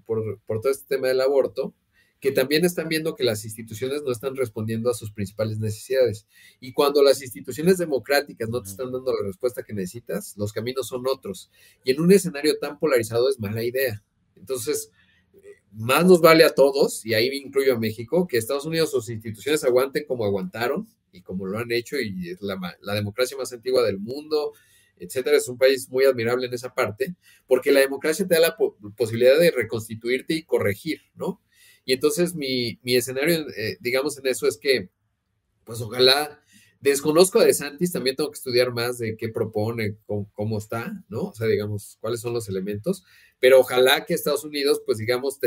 por todo este tema del aborto, que también están viendo que las instituciones no están respondiendo a sus principales necesidades. Y cuando las instituciones democráticas no te están dando la respuesta que necesitas, los caminos son otros. Y en un escenario tan polarizado es mala idea. Entonces, más nos vale a todos, y ahí incluyo a México, que Estados Unidos, sus instituciones aguanten como aguantaron y como lo han hecho, y es la democracia más antigua del mundo, etcétera. Es un país muy admirable en esa parte, porque la democracia te da la posibilidad de reconstituirte y corregir, ¿no? Y entonces mi escenario, digamos, en eso es que, pues ojalá, desconozco a DeSantis, también tengo que estudiar más de qué propone, cómo está, ¿no? O sea, digamos, cuáles son los elementos, pero ojalá que Estados Unidos, pues digamos,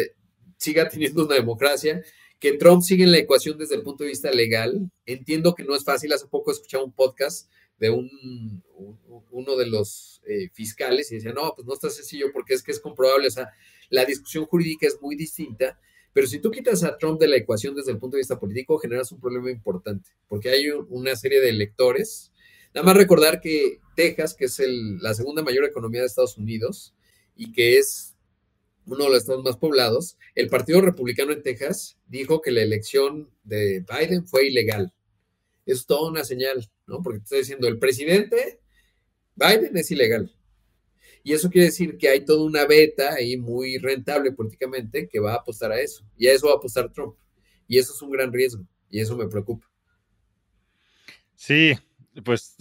siga teniendo una democracia, que Trump siga en la ecuación desde el punto de vista legal. Entiendo que no es fácil, hace poco escuchaba un podcast de uno de los fiscales y decía, no, pues no está sencillo porque es que es comprobable, o sea, la discusión jurídica es muy distinta, pero si tú quitas a Trump de la ecuación desde el punto de vista político, generas un problema importante, porque hay una serie de electores. Nada más recordar que Texas, que es la segunda mayor economía de Estados Unidos y que es uno de los estados más poblados, el Partido Republicano en Texas dijo que la elección de Biden fue ilegal. Es toda una señal, ¿no? Porque te estoy diciendo, el presidente Biden es ilegal. Y eso quiere decir que hay toda una beta ahí muy rentable políticamente que va a apostar a eso. Y a eso va a apostar Trump. Y eso es un gran riesgo. Y eso me preocupa. Sí, pues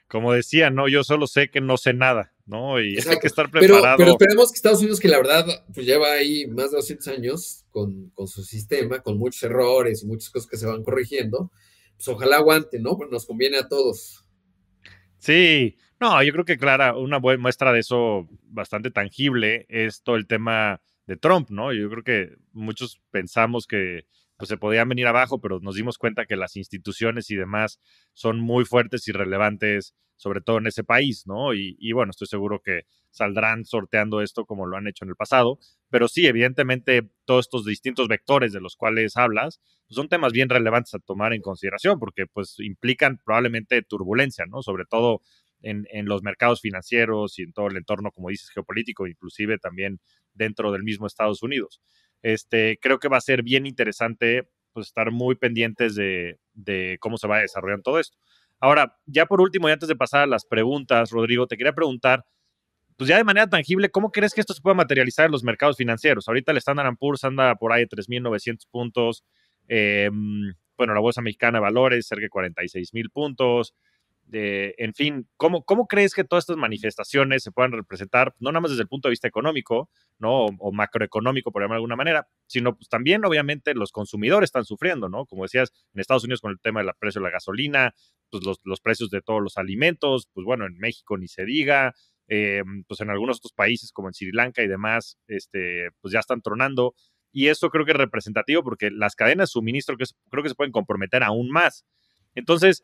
como decía, ¿no? Yo solo sé que no sé nada, ¿no? Y hay que Exacto. estar Pero preparado. esperemos que Estados Unidos, que la verdad, pues lleva ahí más de 200 años con su sistema, con muchos errores y muchas cosas que se van corrigiendo, pues ojalá aguante, ¿no? Pues nos conviene a todos. Sí, no, yo creo que Clara, una buena muestra de eso bastante tangible es todo el tema de Trump, ¿no? Yo creo que muchos pensamos que pues, se podían venir abajo, pero nos dimos cuenta que las instituciones y demás son muy fuertes y relevantes, sobre todo en ese país, ¿no? Y bueno, estoy seguro que saldrán sorteando esto como lo han hecho en el pasado, pero sí, evidentemente, todos estos distintos vectores de los cuales hablas pues son temas bien relevantes a tomar en consideración porque pues implican probablemente turbulencia, ¿no? Sobre todo en los mercados financieros y en todo el entorno, como dices, geopolítico, inclusive también dentro del mismo Estados Unidos. Creo que va a ser bien interesante pues estar muy pendientes de cómo se va desarrollando todo esto. Ahora, ya por último y antes de pasar a las preguntas, Rodrigo, te quería preguntar, pues ya de manera tangible, ¿cómo crees que esto se pueda materializar en los mercados financieros? Ahorita el Standard & Poor's anda por ahí de 3,900 puntos. Bueno, la Bolsa Mexicana de Valores, cerca de 46,000 puntos. En fin, ¿cómo crees que todas estas manifestaciones se puedan representar, no nada más desde el punto de vista económico, ¿no? O macroeconómico, por llamarlo de alguna manera, sino pues también, obviamente, los consumidores están sufriendo, ¿no? Como decías, en Estados Unidos con el tema del precio de la gasolina, pues los precios de todos los alimentos, pues bueno, en México ni se diga, pues en algunos otros países como en Sri Lanka y demás, pues ya están tronando. Y eso creo que es representativo porque las cadenas de suministro creo que se pueden comprometer aún más. Entonces,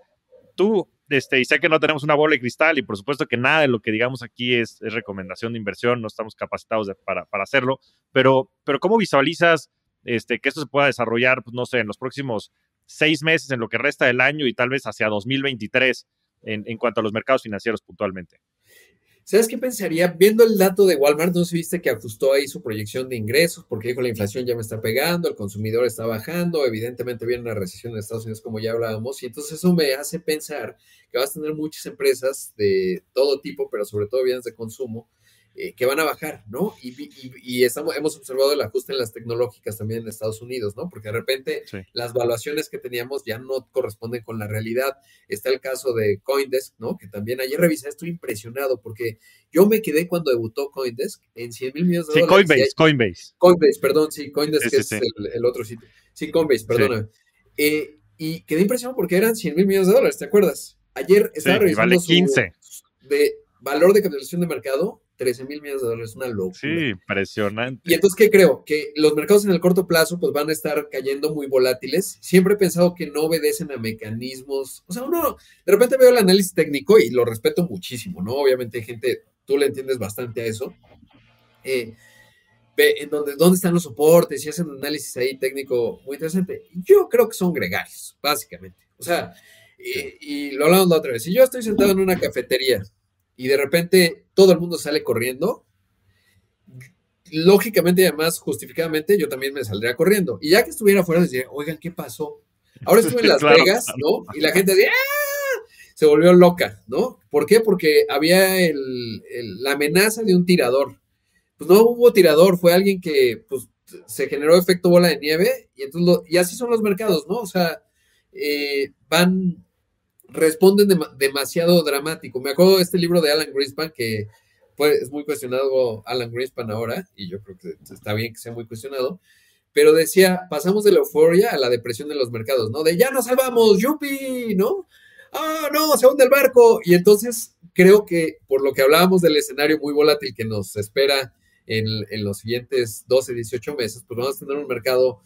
tú, y sé que no tenemos una bola de cristal y por supuesto que nada de lo que digamos aquí es recomendación de inversión, no estamos capacitados para hacerlo, pero ¿cómo visualizas que esto se pueda desarrollar, pues, no sé, en los próximos 6 meses, en lo que resta del año y tal vez hacia 2023 en cuanto a los mercados financieros puntualmente? ¿Sabes qué pensaría? Viendo el dato de Walmart, no sé si viste que ajustó ahí su proyección de ingresos, porque dijo la inflación ya me está pegando, el consumidor está bajando, evidentemente viene una recesión en Estados Unidos como ya hablábamos, y entonces eso me hace pensar que vas a tener muchas empresas de todo tipo, pero sobre todo bienes de consumo, que van a bajar, ¿no? Y hemos observado el ajuste en las tecnológicas también en Estados Unidos, ¿no? Porque de repente Sí. las valuaciones que teníamos ya no corresponden con la realidad. Está el caso de Coindesk, ¿no? Que también ayer revisé, estoy impresionado porque yo me quedé cuando debutó Coindesk en 100 mil millones de Sí, dólares. Coinbase. Coinbase, perdón, sí, Sí, Coindesk que sí, es sí. el otro sitio. Sí, Coinbase, Sí, perdóname. Y quedé impresionado porque eran 100 mil millones de dólares, ¿te acuerdas? Ayer estaba sí, y vale revisando su 15. de valor de capitalización de mercado, 13 mil millones de dólares, una locura. Sí, Y impresionante. entonces, ¿qué creo? Que los mercados en el corto plazo pues van a estar cayendo muy volátiles. Siempre he pensado que no obedecen a mecanismos. O sea, uno de repente veo el análisis técnico y lo respeto muchísimo, ¿no? Obviamente hay gente, tú le entiendes bastante a eso. Eh, Ve en dónde están los soportes y hacen un análisis ahí técnico muy interesante. Yo creo que son gregarios, básicamente. O sea, Sí. y lo hablamos la otra vez. Si yo estoy sentado en una cafetería y de repente todo el mundo sale corriendo, lógicamente y además justificadamente yo también me saldría corriendo. Y ya que estuviera afuera, decía, oigan, ¿qué pasó? Ahora estuve en Las Claro, Vegas, ¿no? Y la gente decía, ¡ah! Se volvió loca, ¿no? ¿Por qué? Porque había la amenaza de un tirador. Pues no hubo tirador, fue alguien que pues, se generó efecto bola de nieve y, entonces y así son los mercados, ¿no? O sea, responden demasiado dramático. Me acuerdo de este libro de Alan Greenspan que es muy cuestionado Alan Greenspan ahora, y yo creo que está bien que sea muy cuestionado, pero decía, pasamos de la euforia a la depresión de los mercados, ¿no? De ya nos salvamos, yupi, ¿no? Ah, no, se hunde el barco. Y entonces creo que por lo que hablábamos del escenario muy volátil que nos espera en los siguientes 12, 18 meses, pues vamos a tener un mercado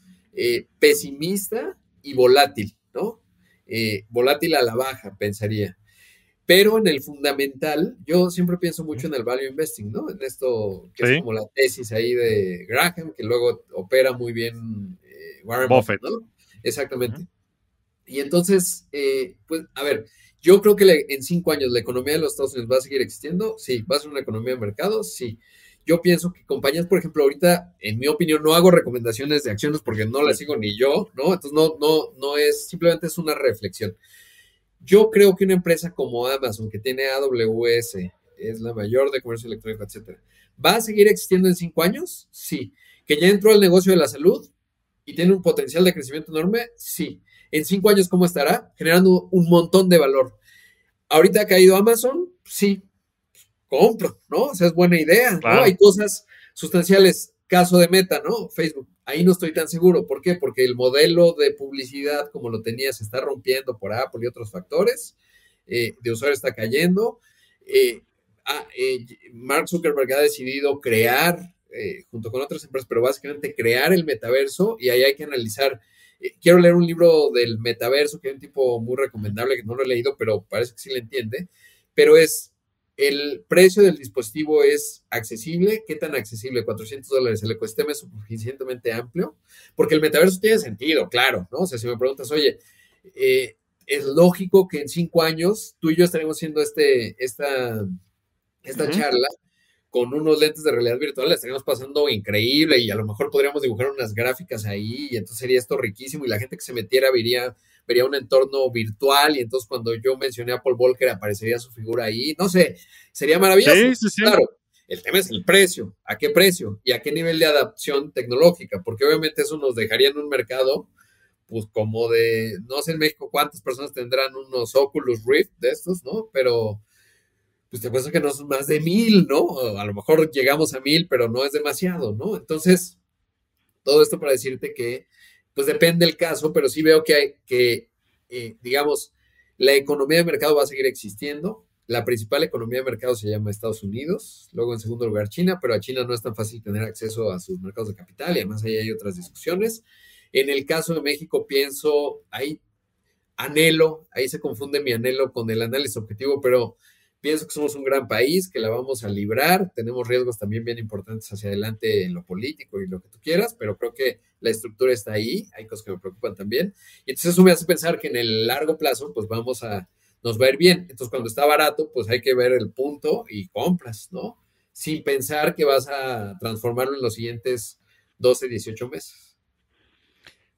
pesimista y volátil, ¿no? Volátil a la baja, pensaría. Pero en el fundamental, yo siempre pienso mucho en el value investing, ¿no? En esto que es sí, como la tesis ahí de Graham, que luego opera muy bien Warren Buffett, Buffett. ¿no? Exactamente. Y entonces, pues, a ver, yo creo que en 5 años la economía de los Estados Unidos va a seguir existiendo, sí, va a ser una economía de mercado, sí. Yo pienso que compañías, por ejemplo, ahorita, en mi opinión, no hago recomendaciones de acciones porque no las Sí. sigo ni yo, ¿no? Entonces, no es, simplemente es una reflexión. Yo creo que una empresa como Amazon, que tiene AWS, es la mayor de comercio electrónico, etcétera, ¿va a seguir existiendo en 5 años? Sí. ¿Que ya entró al negocio de la salud y tiene un potencial de crecimiento enorme? Sí. En 5 años, ¿cómo estará? Generando un montón de valor. ¿Ahorita ha caído Amazon? Sí, compro, ¿no? O sea, es buena idea, ¿no? Hay Claro. cosas sustanciales. Caso de Meta, ¿no? Facebook. Ahí no estoy tan seguro. ¿Por qué? Porque el modelo de publicidad como lo tenía se está rompiendo por Apple y otros factores. De usuario está cayendo. Eh, Mark Zuckerberg ha decidido crear, junto con otras empresas, pero básicamente crear el metaverso y ahí hay que analizar. Quiero leer un libro del metaverso que hay un tipo muy recomendable que no lo he leído, pero parece que sí le entiende. Pero el precio del dispositivo es accesible. ¿Qué tan accesible? $400. El ecosistema es suficientemente amplio. Porque el metaverso tiene sentido, claro, ¿no? O sea, si me preguntas, oye, es lógico que en 5 años tú y yo estaremos haciendo esta Ujú. charla con unos lentes de realidad virtual, la estaríamos pasando increíble y a lo mejor podríamos dibujar unas gráficas ahí y entonces sería esto riquísimo y la gente que se metiera vería vería un entorno virtual y entonces cuando yo mencioné a Paul Volcker aparecería su figura ahí, no sé, sería maravilloso. Sí, sí, sí. Claro, el tema es el precio, ¿a qué precio? Y a qué nivel de adaptación tecnológica, porque obviamente eso nos dejaría en un mercado, pues como de, no sé en México cuántas personas tendrán unos Oculus Rift de estos, ¿no? Pero pues te apuesto que no son más de 1,000, ¿no? A lo mejor llegamos a 1,000, pero no es demasiado, ¿no? Entonces, todo esto para decirte que, pues depende del caso, pero sí veo que hay que, digamos, la economía de mercado va a seguir existiendo. La principal economía de mercado se llama Estados Unidos, luego en segundo lugar China, pero a China no es tan fácil tener acceso a sus mercados de capital y además ahí hay otras discusiones. En el caso de México pienso, ahí anhelo, ahí se confunde mi anhelo con el análisis objetivo, pero pienso que somos un gran país, que la vamos a librar, tenemos riesgos también bien importantes hacia adelante en lo político y lo que tú quieras, pero creo que la estructura está ahí, hay cosas que me preocupan también, y entonces eso me hace pensar que en el largo plazo, pues nos va a ir bien, entonces cuando está barato, pues hay que ver el punto y compras, ¿no? Sin pensar que vas a transformarlo en los siguientes 12, 18 meses.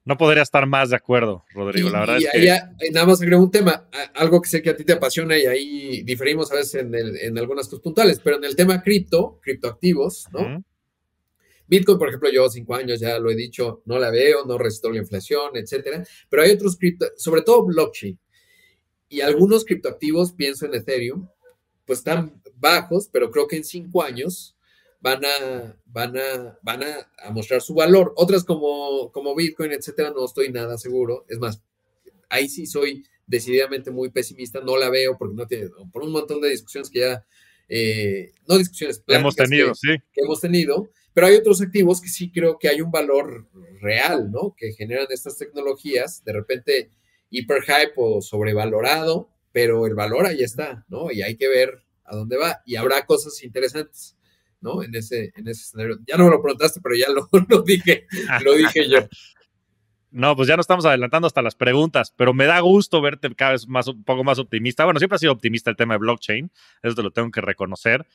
No podría estar más de acuerdo, Rodrigo. La verdad Y es ahí que nada más agrego un tema, algo que sé que a ti te apasiona y ahí diferimos a veces en algunas cosas puntuales, pero en el tema criptoactivos, ¿no? uh-huh. Bitcoin, por ejemplo, yo 5 años ya lo he dicho, no la veo, no resisto la inflación, etcétera, pero hay otros cripto, sobre todo blockchain, y algunos criptoactivos, pienso en Ethereum, pues están bajos, pero creo que en 5 años van a mostrar su valor. Otras como Bitcoin, etcétera, no estoy nada seguro. Es más, ahí sí soy decididamente muy pesimista, no la veo porque no tiene, por un montón de discusiones que ya, no discusiones, hemos pláticas tenido, sí. que hemos tenido, pero hay otros activos que sí creo que hay un valor real, ¿no? Que generan estas tecnologías, de repente hiperhype o sobrevalorado, pero el valor ahí está, ¿no? Y hay que ver a dónde va. Y habrá cosas interesantes, ¿no? En ese escenario. Ya no me lo preguntaste, pero ya lo dije yo. No, pues ya nos estamos adelantando hasta las preguntas, pero me da gusto verte cada vez más, un poco más optimista. Bueno, siempre ha sido optimista el tema de blockchain, eso te lo tengo que reconocer.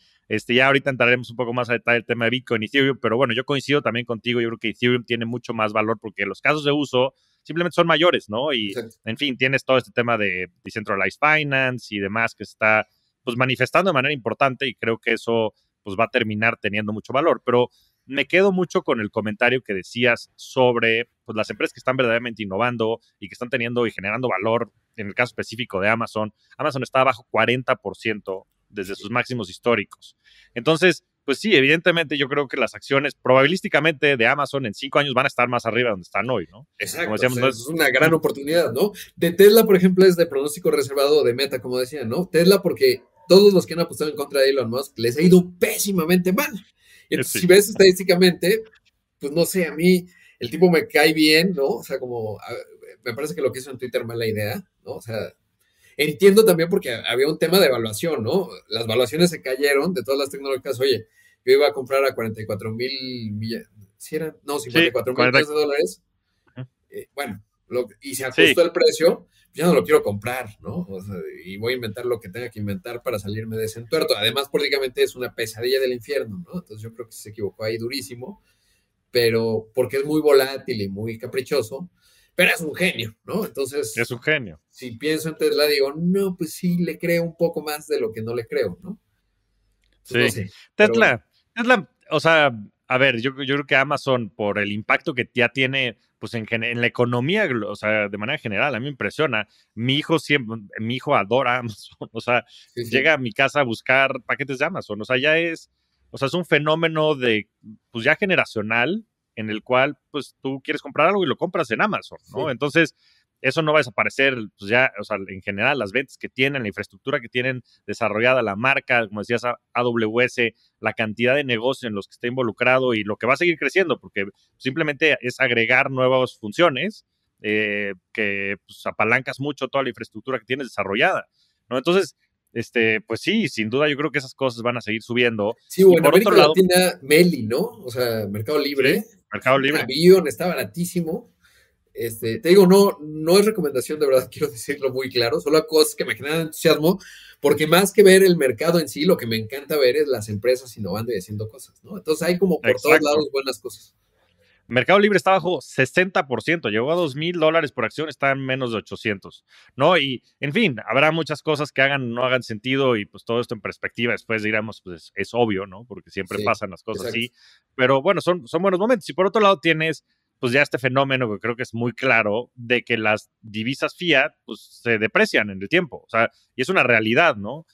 Ya ahorita entraremos un poco más a detalle el tema de Bitcoin y Ethereum, pero bueno, yo coincido también contigo, yo creo que Ethereum tiene mucho más valor porque los casos de uso simplemente son mayores, ¿no? Y, Exacto. en fin, tienes todo este tema de decentralized finance y demás que se está, pues, manifestando de manera importante y creo que eso, pues, va a terminar teniendo mucho valor, pero me quedo mucho con el comentario que decías sobre, pues, las empresas que están verdaderamente innovando y que están teniendo y generando valor. En el caso específico de Amazon, Amazon está bajo 40% desde sus máximos históricos. Entonces, pues sí, evidentemente yo creo que las acciones probabilísticamente de Amazon en 5 años van a estar más arriba de donde están hoy, ¿no? Exacto, Como decíamos, o sea, no es una gran oportunidad, ¿no? De Tesla, por ejemplo, es de pronóstico reservado de Meta, como decía, ¿no? Tesla porque todos los que han apostado en contra de Elon Musk les ha ido pésimamente mal. Y entonces, sí. si ves estadísticamente, pues no sé, a mí el tipo me cae bien, ¿no? O sea, me parece que lo que hizo en Twitter mala idea, ¿no? O sea, entiendo también porque había un tema de evaluación, ¿no? Las evaluaciones se cayeron de todas las tecnológicas. Oye, yo iba a comprar a 44,000 millones, ¿sí eran? No, Sí, 54,000 millones de dólares. Bueno, y se sí, ajustó el precio, ya no lo quiero comprar, ¿no? O sea, y voy a inventar lo que tenga que inventar para salirme de ese entuerto. Además, políticamente es una pesadilla del infierno, ¿no? Entonces yo creo que se equivocó ahí durísimo, pero porque es muy volátil y muy caprichoso, pero es un genio, ¿no? es Entonces, un genio. si pienso en Tesla, digo, no, pues sí, le creo un poco más de lo que no le creo, ¿no? Entonces, no Sí. sé, pero bueno. Tesla, o sea, a ver, yo creo que Amazon, por el impacto que ya tiene, pues en la economía, o sea, de manera general, a mí me impresiona. Mi hijo adora Amazon, o sea, Sí, llega sí. a mi casa a buscar paquetes de Amazon, o sea, o sea, es un fenómeno de, pues ya generacional, en el cual, pues tú quieres comprar algo y lo compras en Amazon, ¿no? Sí. Entonces, eso no va a desaparecer, pues ya, o sea, en general, las ventas que tienen, la infraestructura que tienen desarrollada, la marca, como decías, AWS, la cantidad de negocios en los que está involucrado y lo que va a seguir creciendo, porque simplemente es agregar nuevas funciones que pues, apalancas mucho toda la infraestructura que tienes desarrollada, ¿no? Entonces, pues sí, sin duda yo creo que esas cosas van a seguir subiendo. Sí, Y o en por otro América lado, Latina, Meli, ¿no? O sea, Mercado sí, Libre, es Mercado un Libre. avión, está baratísimo. Te digo, no es recomendación, de verdad, quiero decirlo muy claro, solo cosas que me generan entusiasmo, porque más que ver el mercado en sí, lo que me encanta ver es las empresas innovando y haciendo cosas, ¿no? Entonces hay como por todos Exacto. lados buenas cosas. Mercado Libre está bajo 60%, llegó a $2,000 por acción, está en menos de 800, ¿no? Y, en fin, habrá muchas cosas que hagan o no hagan sentido y pues todo esto en perspectiva, después digamos, pues es obvio, ¿no? Porque siempre Sí, pasan las cosas exacto. así, pero bueno, son buenos momentos. Y por otro lado tienes, pues ya este fenómeno que creo que es muy claro de que las divisas fiat, pues se deprecian en el tiempo, o sea, y es una realidad, ¿no?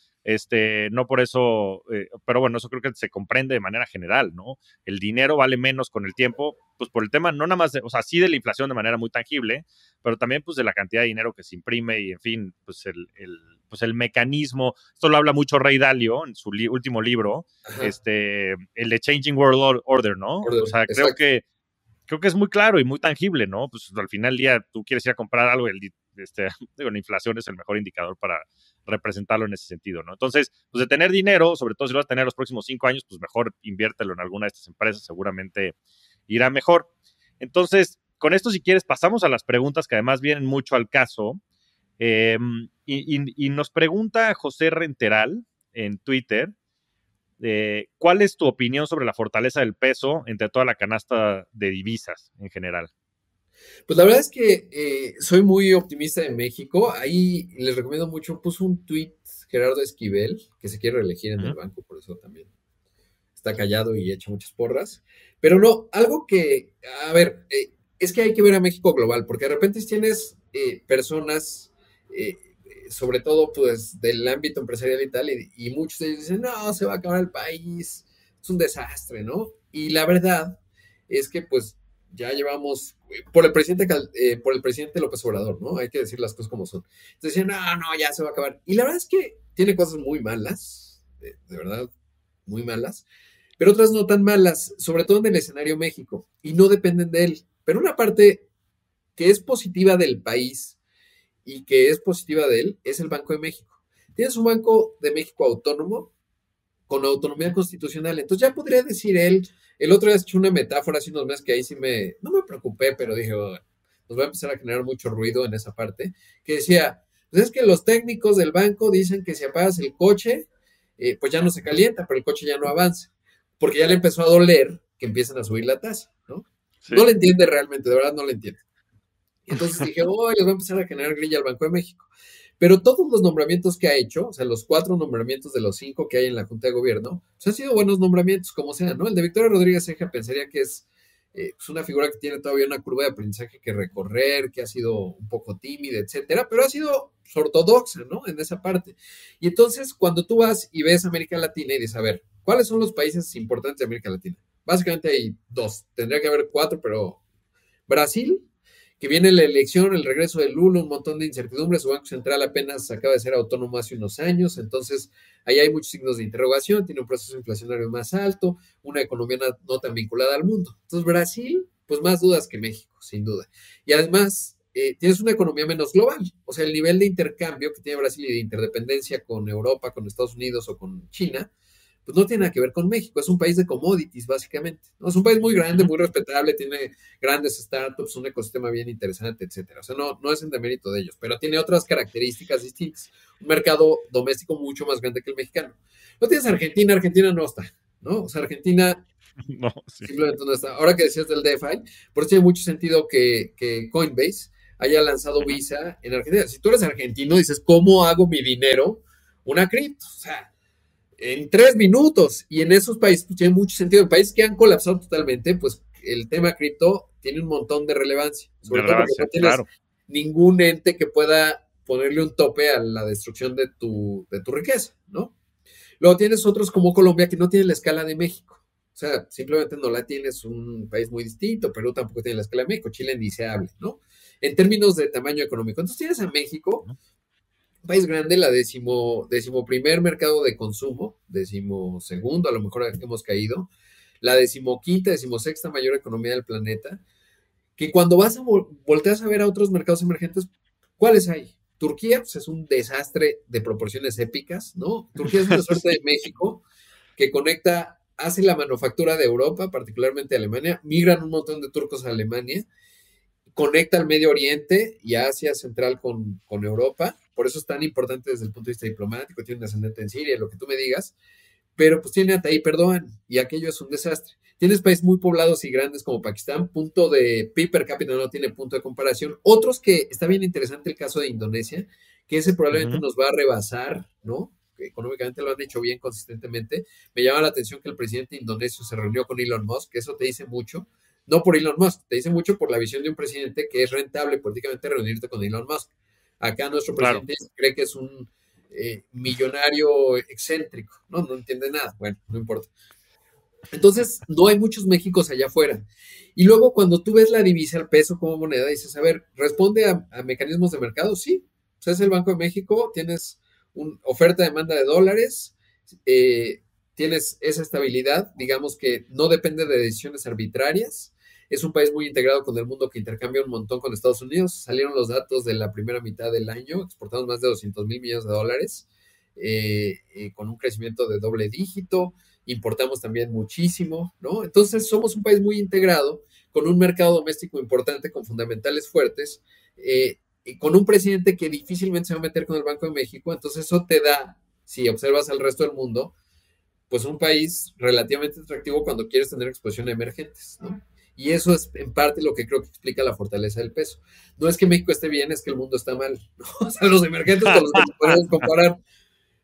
No por eso, pero bueno, eso creo que se comprende de manera general, ¿no? El dinero vale menos con el tiempo, pues por el tema, no nada más, o sea, sí de la inflación de manera muy tangible, pero también pues de la cantidad de dinero que se imprime y en fin, pues pues el mecanismo, esto lo habla mucho Ray Dalio en su último libro, Ajá, el de Changing World Order, ¿no? O sea, exacto. creo que es muy claro y muy tangible, ¿no? Pues al final del día tú quieres ir a comprar algo y digo, la inflación es el mejor indicador para representarlo en ese sentido, ¿no? Entonces, pues de tener dinero, sobre todo si lo vas a tener los próximos 5 años, pues mejor inviértelo en alguna de estas empresas, seguramente irá mejor. Entonces, con esto, si quieres, pasamos a las preguntas que además vienen mucho al caso. Y nos pregunta José Renteral en Twitter, ¿cuál es tu opinión sobre la fortaleza del peso entre toda la canasta de divisas en general? Pues la verdad es que soy muy optimista en México. Ahí les recomiendo mucho. Puso un tweet Gerardo Esquivel, que se quiere reelegir en el Ujú, banco, por eso también está callado y echa muchas porras. Pero no, algo que, a ver, es que hay que ver a México global, porque de repente tienes personas, sobre todo pues del ámbito empresarial y tal, y muchos de ellos dicen, no, se va a acabar el país, es un desastre, ¿no? Y la verdad es que pues ya llevamos, por el presidente López Obrador, ¿no? Hay que decir las cosas como son. Entonces decían, no, no, ya se va a acabar. Y la verdad es que tiene cosas muy malas, de verdad, muy malas, pero otras no tan malas, sobre todo en el escenario México, y no dependen de él. Pero una parte que es positiva del país y que es positiva de él es el Banco de México. Tienes un Banco de México autónomo con autonomía constitucional. Entonces ya podría decir él, el otro día he hecho una metáfora hace unos meses que ahí sí no me preocupé, pero dije, oh, nos va a empezar a generar mucho ruido en esa parte, que decía, pues es que los técnicos del banco dicen que si apagas el coche, pues ya no se calienta, pero el coche ya no avanza, porque ya le empezó a doler que empiezan a subir la tasa, ¿no? No sí. le entiende realmente, de verdad no le entiende. Y entonces dije, oh, les va a empezar a generar grilla al Banco de México. Pero todos los nombramientos que ha hecho, o sea, los 4 nombramientos de los 5 que hay en la Junta de Gobierno, pues han sido buenos nombramientos, como sea, ¿no? El de Victoria Rodríguez Ceja pensaría que es pues una figura que tiene todavía una curva de aprendizaje que recorrer, que ha sido un poco tímida, etcétera, pero ha sido ortodoxa, ¿no? En esa parte. Y entonces, cuando tú vas y ves América Latina y dices, a ver, ¿cuáles son los países importantes de América Latina? Básicamente hay 2, tendría que haber 4, pero Brasil, que viene la elección, el regreso de Lula, un montón de incertidumbres, su Banco Central apenas acaba de ser autónomo hace unos años, entonces ahí hay muchos signos de interrogación, tiene un proceso inflacionario más alto, una economía no tan vinculada al mundo. Entonces Brasil, pues más dudas que México, sin duda. Y además, tienes una economía menos global, o sea, el nivel de intercambio que tiene Brasil y de interdependencia con Europa, con Estados Unidos o con China, pues no tiene nada que ver con México, es un país de commodities, básicamente. ¿No? Es un país muy grande, Ujú. muy respetable, tiene grandes startups, un ecosistema bien interesante, etcétera. O sea, no es en demérito de ellos, pero tiene otras características distintas. Un mercado doméstico mucho más grande que el mexicano. No tienes Argentina, Argentina no está, ¿no? O sea, Argentina No, sí. simplemente no está. Ahora que decías del DeFi, por eso tiene mucho sentido que Coinbase haya lanzado Ujú. Visa en Argentina. Si tú eres argentino, dices, ¿cómo hago mi dinero una cripto? O sea, en 3 minutos. Y en esos países pues, tiene mucho sentido. En países que han colapsado totalmente, pues el tema cripto tiene un montón de relevancia. De Sobre todo porque relevancia, no tienes claro. ningún ente que pueda ponerle un tope a la destrucción de tu riqueza, ¿no? Luego tienes otros como Colombia que no tienen la escala de México. O sea, simplemente no la tienes, un país muy distinto. Perú tampoco tiene la escala de México. Chile ni se hable, ¿no? En términos de tamaño económico. Entonces tienes a México, Ujú. un país grande, la decimo primer mercado de consumo, decimo segundo, a lo mejor hemos caído, la decimoquinta, decimosexta mayor economía del planeta, que cuando vas a volteas a ver a otros mercados emergentes, ¿cuáles hay? Turquía pues, es un desastre de proporciones épicas, ¿no? Turquía es una suerte Sí. de México que conecta, hace la manufactura de Europa, particularmente Alemania, migran un montón de turcos a Alemania, conecta al Medio Oriente y a Asia Central con Europa, por eso es tan importante desde el punto de vista diplomático, tiene un ascendente en Siria, lo que tú me digas, pero pues tiene a Tayyip Erdogan y aquello es un desastre. Tienes países muy poblados y grandes como Pakistán, punto de PIB per cápita no tiene punto de comparación. Otros que está bien interesante el caso de Indonesia, que ese probablemente Ujú. nos va a rebasar, ¿no? Que económicamente lo han hecho bien consistentemente. Me llama la atención que el presidente indonesio se reunió con Elon Musk, que eso te dice mucho. No por Elon Musk, te dice mucho por la visión de un presidente que es rentable políticamente reunirte con Elon Musk. Acá nuestro Claro. presidente cree que es un millonario excéntrico, ¿no? No entiende nada. Bueno, no importa. Entonces, no hay muchos Méxicos allá afuera. Y luego, cuando tú ves la divisa, el peso como moneda, dices, a ver, ¿responde a mecanismos de mercado? Sí. O sea, es el Banco de México, tienes una oferta-demanda de dólares, eh, tienes esa estabilidad, digamos que no depende de decisiones arbitrarias. Es un país muy integrado con el mundo que intercambia un montón con Estados Unidos. Salieron los datos de la primera mitad del año, exportamos más de 200,000 millones de dólares, con un crecimiento de doble dígito, importamos también muchísimo, ¿no? Entonces somos un país muy integrado, con un mercado doméstico importante, con fundamentales fuertes, y con un presidente que difícilmente se va a meter con el Banco de México, entonces eso te da, si observas al resto del mundo, pues un país relativamente atractivo cuando quieres tener exposición a emergentes, ¿no? Y eso es en parte lo que creo que explica la fortaleza del peso. No es que México esté bien, es que el mundo está mal, ¿no? O sea, los emergentes con los que nos podemos comparar,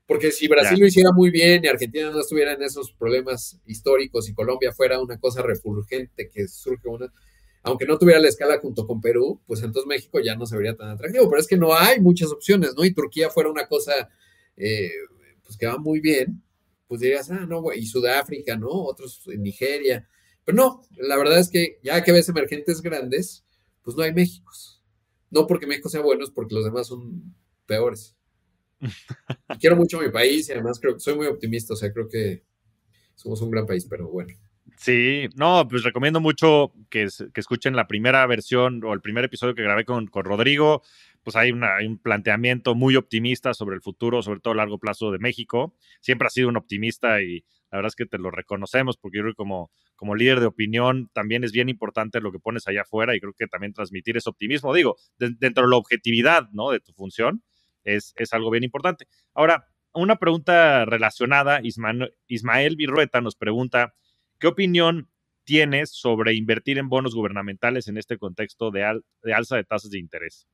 porque si Brasil Ya, lo hiciera muy bien y Argentina no estuviera en esos problemas históricos y Colombia fuera una cosa refulgente que surge una, aunque no tuviera la escala junto con Perú, pues entonces México ya no se vería tan atractivo. Pero es que no hay muchas opciones, ¿no? Y Turquía fuera una cosa, eh, pues que va muy bien, pues dirías, ah, no, güey, y Sudáfrica, ¿no? Otros en Nigeria. Pero no, la verdad es que ya que ves emergentes grandes, pues no hay Méxicos. No porque México sea bueno, es porque los demás son peores. Y quiero mucho mi país y además creo que soy muy optimista, o sea, creo que somos un gran país, pero bueno. sí, no, pues recomiendo mucho que escuchen la primera versión o el primer episodio que grabé con Rodrigo. Pues hay un planteamiento muy optimista sobre el futuro, sobre todo a largo plazo de México. Siempre ha sido un optimista y la verdad es que te lo reconocemos porque yo creo que como líder de opinión también es bien importante lo que pones allá afuera y creo que también transmitir ese optimismo, digo, dentro de la objetividad, ¿no? De tu función es algo bien importante. Ahora, una pregunta relacionada, Ismael Virrueta nos pregunta, ¿qué opinión tienes sobre invertir en bonos gubernamentales en este contexto de alza de tasas de interés?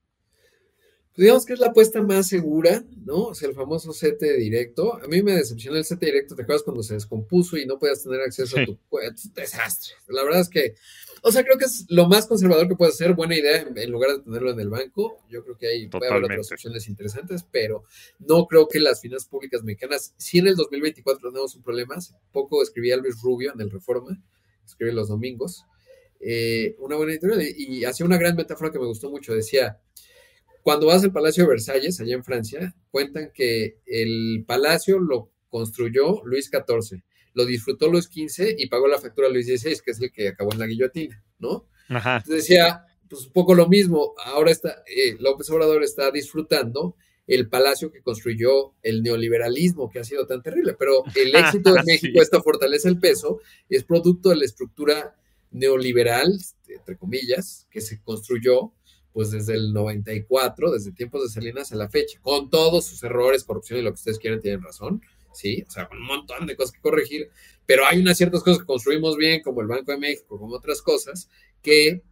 Pues digamos que es la apuesta más segura, ¿no? O sea, el famoso CT directo. A mí me decepcionó el CT directo, ¿te acuerdas cuando se descompuso y no podías tener acceso a Sí, tu cuenta? Desastre. La verdad es que, o sea, creo que es lo más conservador que puedes hacer, buena idea en lugar de tenerlo en el banco. Yo creo que ahí puede haber otras totalmente. opciones interesantes, pero no creo que las finanzas públicas mexicanas, si en el 2024 tenemos un problema, hace poco escribía Luis Rubio en el Reforma, escribe los domingos, una buena editorial y hacía una gran metáfora que me gustó mucho, decía, cuando vas al Palacio de Versalles, allá en Francia, cuentan que el palacio lo construyó Luis XIV, lo disfrutó Luis XV y pagó la factura Luis XVI, que es el que acabó en la guillotina, ¿no? Ajá. Entonces decía, pues un poco lo mismo, ahora está, López Obrador está disfrutando el palacio que construyó el neoliberalismo, que ha sido tan terrible, pero el éxito de México, Sí, esta fortaleza del peso, es producto de la estructura neoliberal, entre comillas, que se construyó pues desde el 94, desde tiempos de Salinas a la fecha, con todos sus errores, corrupción y lo que ustedes quieran, tienen razón, ¿sí? O sea, con un montón de cosas que corregir, pero hay unas ciertas cosas que construimos bien, como el Banco de México, como otras cosas, que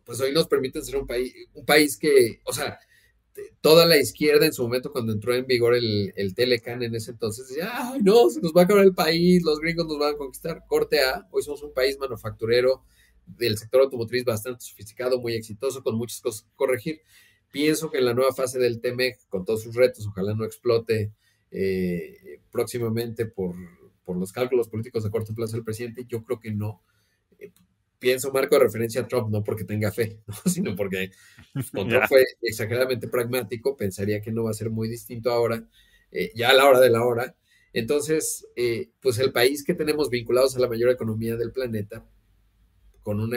pues hoy nos permiten ser un país que, o sea, toda la izquierda en su momento cuando entró en vigor el Telecan en ese entonces decía, ay no, se nos va a acabar el país, los gringos nos van a conquistar. Corte A, hoy somos un país manufacturero del sector automotriz bastante sofisticado, muy exitoso, con muchas cosas que corregir. Pienso que en la nueva fase del TEMEC, con todos sus retos, ojalá no explote próximamente por los cálculos políticos a corto plazo del presidente, yo creo que no. Eh, Pienso marco de referencia a Trump, no porque tenga fe, ¿no? Sino porque pues, con Trump ya, fue exageradamente pragmático, pensaría que no va a ser muy distinto ahora, ya a la hora de la hora. Entonces, pues el país que tenemos vinculados a la mayor economía del planeta, con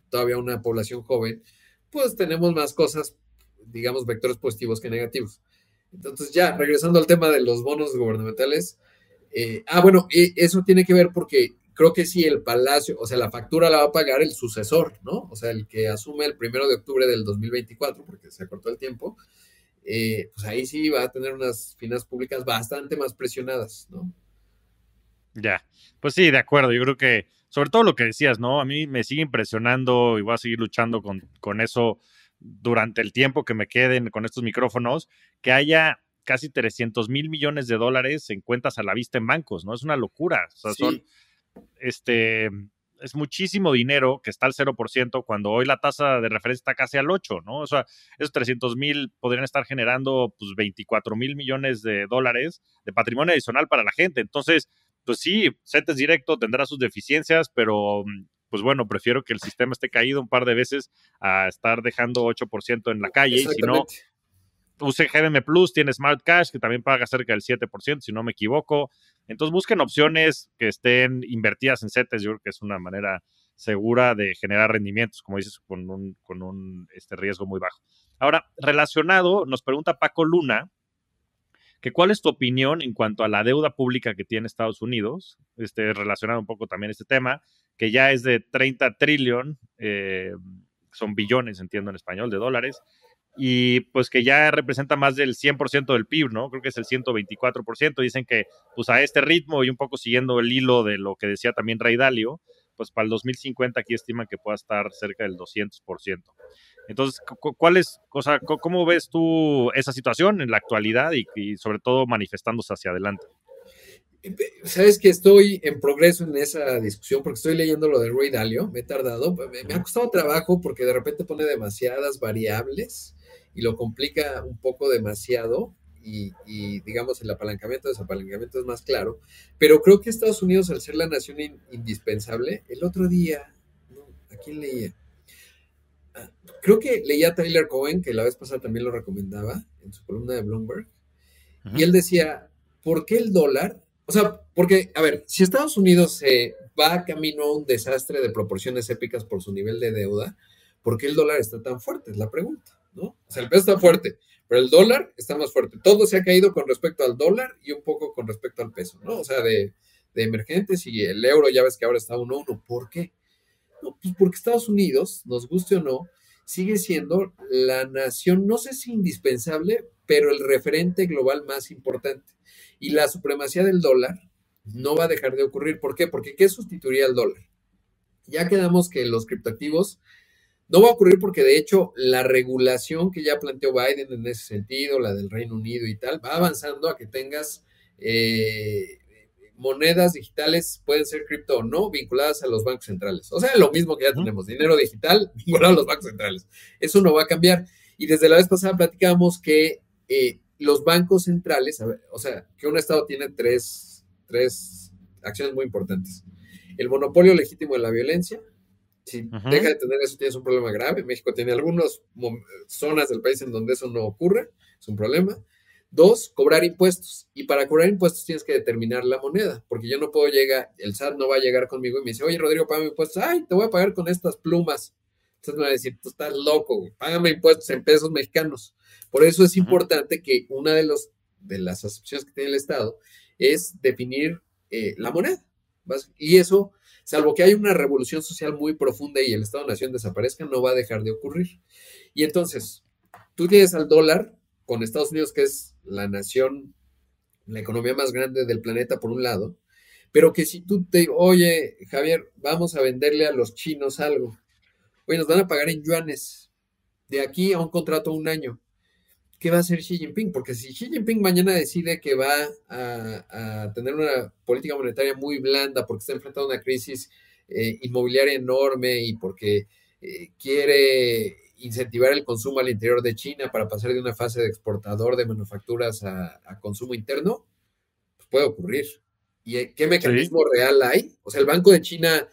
todavía una población joven, pues tenemos más cosas, digamos, vectores positivos que negativos. Entonces, ya, regresando al tema de los bonos gubernamentales, bueno, eso tiene que ver porque creo que si el palacio, o sea, la factura la va a pagar el sucesor, ¿no? O sea, el que asume el 1 de octubre del 2024, porque se acortó el tiempo, pues ahí sí va a tener unas finanzas públicas bastante más presionadas, ¿no? ya. Pues sí, de acuerdo. Yo creo que sobre todo lo que decías, ¿no? A mí me sigue impresionando y voy a seguir luchando con eso durante el tiempo que me queden con estos micrófonos, que haya casi 300,000 millones de dólares en cuentas a la vista en bancos, ¿no? Es una locura. O sea, Sí, este, es muchísimo dinero que está al 0% cuando hoy la tasa de referencia está casi al 8%, ¿no? O sea, esos 300,000 podrían estar generando pues 24,000 millones de dólares de patrimonio adicional para la gente. Entonces, pues sí, CETES directo tendrá sus deficiencias, pero pues bueno, prefiero que el sistema esté caído un par de veces a estar dejando 8% en la calle y si no, exactamente. use GBM Plus, tiene Smart Cash, que también paga cerca del 7%, si no me equivoco. Entonces busquen opciones que estén invertidas en CETES. Yo creo que es una manera segura de generar rendimientos, como dices, con un riesgo muy bajo. Ahora, relacionado, nos pregunta Paco Luna, que cuál es tu opinión en cuanto a la deuda pública que tiene Estados Unidos, relacionado un poco también a este tema, que ya es de 30 trillion, son billones, entiendo en español, de dólares, y pues que ya representa más del 100% del PIB, ¿no? Creo que es el 124%. Dicen que pues a este ritmo y un poco siguiendo el hilo de lo que decía también Ray Dalio, pues para el 2050 aquí estiman que pueda estar cerca del 200%. Entonces, o sea, ¿cómo ves tú esa situación en la actualidad y sobre todo manifestándose hacia adelante? Sabes que estoy en progreso en esa discusión porque estoy leyendo lo de Ray Dalio, me he tardado, me ha costado trabajo porque de repente pone demasiadas variables y lo complica un poco demasiado y digamos el apalancamiento, desapalancamiento es más claro, pero creo que Estados Unidos al ser la nación indispensable, el otro día, no, ¿a quién leía? Ah, creo que leía a Tyler Cohen, que la vez pasada también lo recomendaba en su columna de Bloomberg, y Ujú. él decía, ¿por qué el dólar? O sea, porque, a ver, si Estados Unidos va camino a un desastre de proporciones épicas por su nivel de deuda, ¿por qué el dólar está tan fuerte? Es la pregunta, ¿no? O sea, el peso está fuerte, pero el dólar está más fuerte. Todo se ha caído con respecto al dólar y un poco con respecto al peso, ¿no? O sea, de emergentes y el euro ya ves que ahora está 1 a 1. ¿Por qué? No, pues porque Estados Unidos, nos guste o no, sigue siendo la nación, no sé si indispensable, pero el referente global más importante. Y la supremacía del dólar no va a dejar de ocurrir. ¿Por qué? Porque ¿qué sustituiría al dólar? Ya quedamos que los criptoactivos no va a ocurrir porque de hecho la regulación que ya planteó Biden en ese sentido, la del Reino Unido y tal, va avanzando a que tengas monedas digitales, pueden ser cripto o no, vinculadas a los bancos centrales. O sea, lo mismo que ya Ujú. tenemos, dinero digital vinculado a los bancos centrales. Eso no va a cambiar. Y desde la vez pasada platicábamos que los bancos centrales, a ver, o sea, que un Estado tiene tres acciones muy importantes. El monopolio legítimo de la violencia, si deja Ujú. de tener eso, tienes un problema grave. México tiene algunas zonas del país en donde eso no ocurre, es un problema. Dos, cobrar impuestos. Y para cobrar impuestos tienes que determinar la moneda, porque yo no puedo llegar, el SAT no va a llegar conmigo y me dice, oye, Rodrigo, págame impuestos. Ay, te voy a pagar con estas plumas. Entonces me va a decir, tú estás loco, güey. Págame impuestos en pesos mexicanos. Por eso es Ujú. importante que una de las acepciones que tiene el Estado es definir la moneda. Y eso, salvo que haya una revolución social muy profunda y el Estado-Nación desaparezca, no va a dejar de ocurrir. Y entonces, tú tienes al dólar con Estados Unidos, que es la nación, la economía más grande del planeta por un lado, pero que si tú te, oye, Javier, vamos a venderle a los chinos algo, oye, nos van a pagar en yuanes, de aquí a un contrato de un año. ¿Qué va a hacer Xi Jinping? Porque si Xi Jinping mañana decide que va a tener una política monetaria muy blanda porque está enfrentando una crisis inmobiliaria enorme y porque quiere incentivar el consumo al interior de China para pasar de una fase de exportador de manufacturas a consumo interno, pues puede ocurrir. ¿Y qué Sí. mecanismo real hay? O sea, el Banco de China,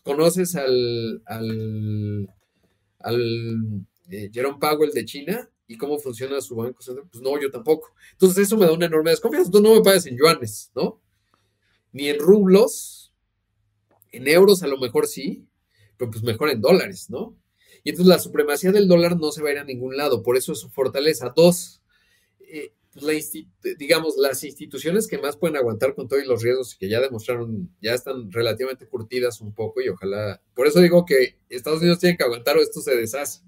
¿conoces al Jerome Powell de China y cómo funciona su banco central? Pues no, yo tampoco. Entonces eso me da una enorme desconfianza. Tú no me pagas en yuanes, ¿no? Ni en rublos, en euros a lo mejor sí, pero pues mejor en dólares, ¿no? Y entonces la supremacía del dólar no se va a ir a ningún lado, por eso es su fortaleza. Dos, pues digamos, las instituciones que más pueden aguantar con todos los riesgos y que ya demostraron, ya están relativamente curtidas un poco y ojalá, por eso digo que Estados Unidos tiene que aguantar o esto se deshace.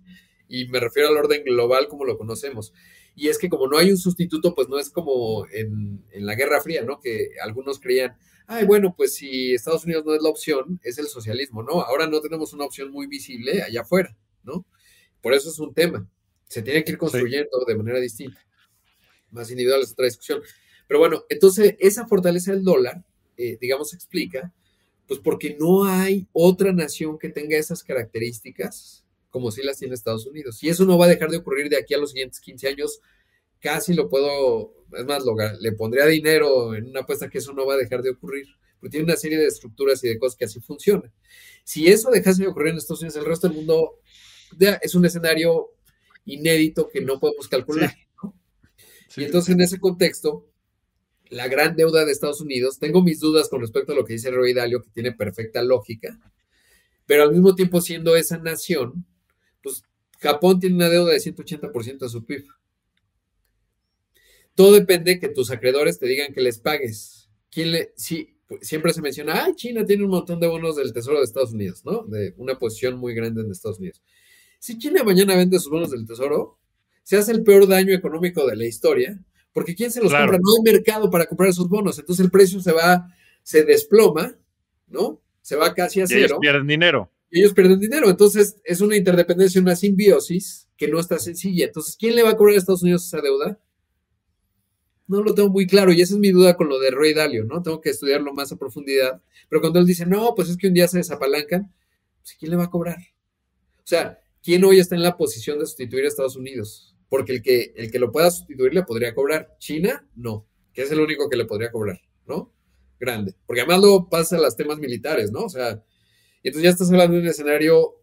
Y me refiero al orden global como lo conocemos. Y es que como no hay un sustituto, pues no es como en la Guerra Fría, ¿no? Que algunos creían, ay, bueno, pues si Estados Unidos no es la opción, es el socialismo, ¿no? Ahora no tenemos una opción muy visible allá afuera, ¿no? Por eso es un tema. Se tiene que ir Sí, construyendo de manera distinta. Más individual es otra discusión. Pero bueno, entonces esa fortaleza del dólar, digamos, explica, pues porque no hay otra nación que tenga esas características como si las tiene Estados Unidos. Y eso no va a dejar de ocurrir de aquí a los siguientes 15 años. Casi lo puedo, es más, le pondría dinero en una apuesta que eso no va a dejar de ocurrir. Porque tiene una serie de estructuras y de cosas que así funcionan. Si eso dejase de ocurrir en Estados Unidos, el resto del mundo es un escenario inédito que no podemos sí, calcular. Y sí, sí, entonces sí. en ese contexto, la gran deuda de Estados Unidos, tengo mis dudas con respecto a lo que dice Roy Dalio, que tiene perfecta lógica, pero al mismo tiempo siendo esa nación, pues Japón tiene una deuda de 180% de su PIB. Todo depende que tus acreedores te digan que les pagues. Sí, siempre se menciona, ay, China tiene un montón de bonos del Tesoro de Estados Unidos, ¿no? De una posición muy grande en Estados Unidos. Si China mañana vende sus bonos del Tesoro, se hace el peor daño económico de la historia, porque ¿quién se los compra? Claro. No hay mercado para comprar esos bonos, entonces el precio se desploma, ¿no? Se va casi a Y ellos cero pierden dinero. y ellos pierden dinero. Entonces es una interdependencia, una simbiosis que no está sencilla. Entonces, ¿quién le va a cobrar a Estados Unidos esa deuda? No lo tengo muy claro y esa es mi duda con lo de Ray Dalio, ¿no? Tengo que estudiarlo más a profundidad. Pero cuando él dice, no, pues es que un día se desapalancan, pues ¿quién le va a cobrar? O sea, ¿quién hoy está en la posición de sustituir a Estados Unidos? Porque el que lo pueda sustituir le podría cobrar. China, no, que es el único que le podría cobrar, ¿no? Grande. Porque además luego pasa a los temas militares, ¿no? O sea, entonces ya estás hablando de un escenario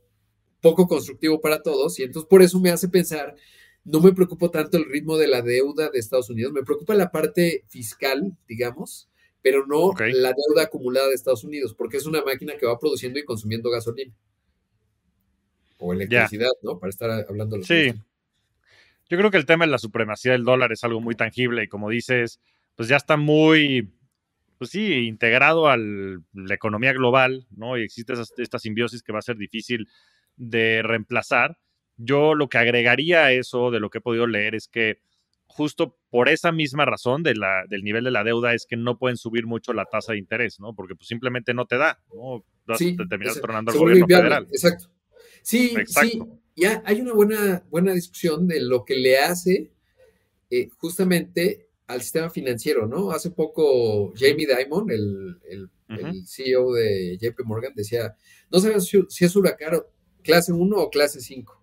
poco constructivo para todos y entonces por eso me hace pensar, no me preocupa tanto el ritmo de la deuda de Estados Unidos, me preocupa la parte fiscal, digamos, pero no Ok, la deuda acumulada de Estados Unidos, porque es una máquina que va produciendo y consumiendo gasolina o ya. electricidad, ¿no? Para estar hablando de los Sí, combustibles. yo creo que el tema de la supremacía del dólar es algo muy tangible y como dices, pues ya está muy, pues sí, integrado a la economía global, ¿no? Y existe esta simbiosis que va a ser difícil de reemplazar. Yo lo que agregaría a eso de lo que he podido leer es que justo por esa misma razón del nivel de la deuda es que no pueden subir mucho la tasa de interés, ¿no? Porque pues simplemente no te da, ¿no? Vas Sí, a terminar tronando al se vuelve gobierno inviable, federal. exacto. Sí, sí, Exacto. ya hay una buena discusión de lo que le hace justamente al sistema financiero, ¿no? Hace poco Ujú, Jamie Dimon, ujú. el CEO de JP Morgan, decía, no sabemos si es huracán clase uno o clase 5.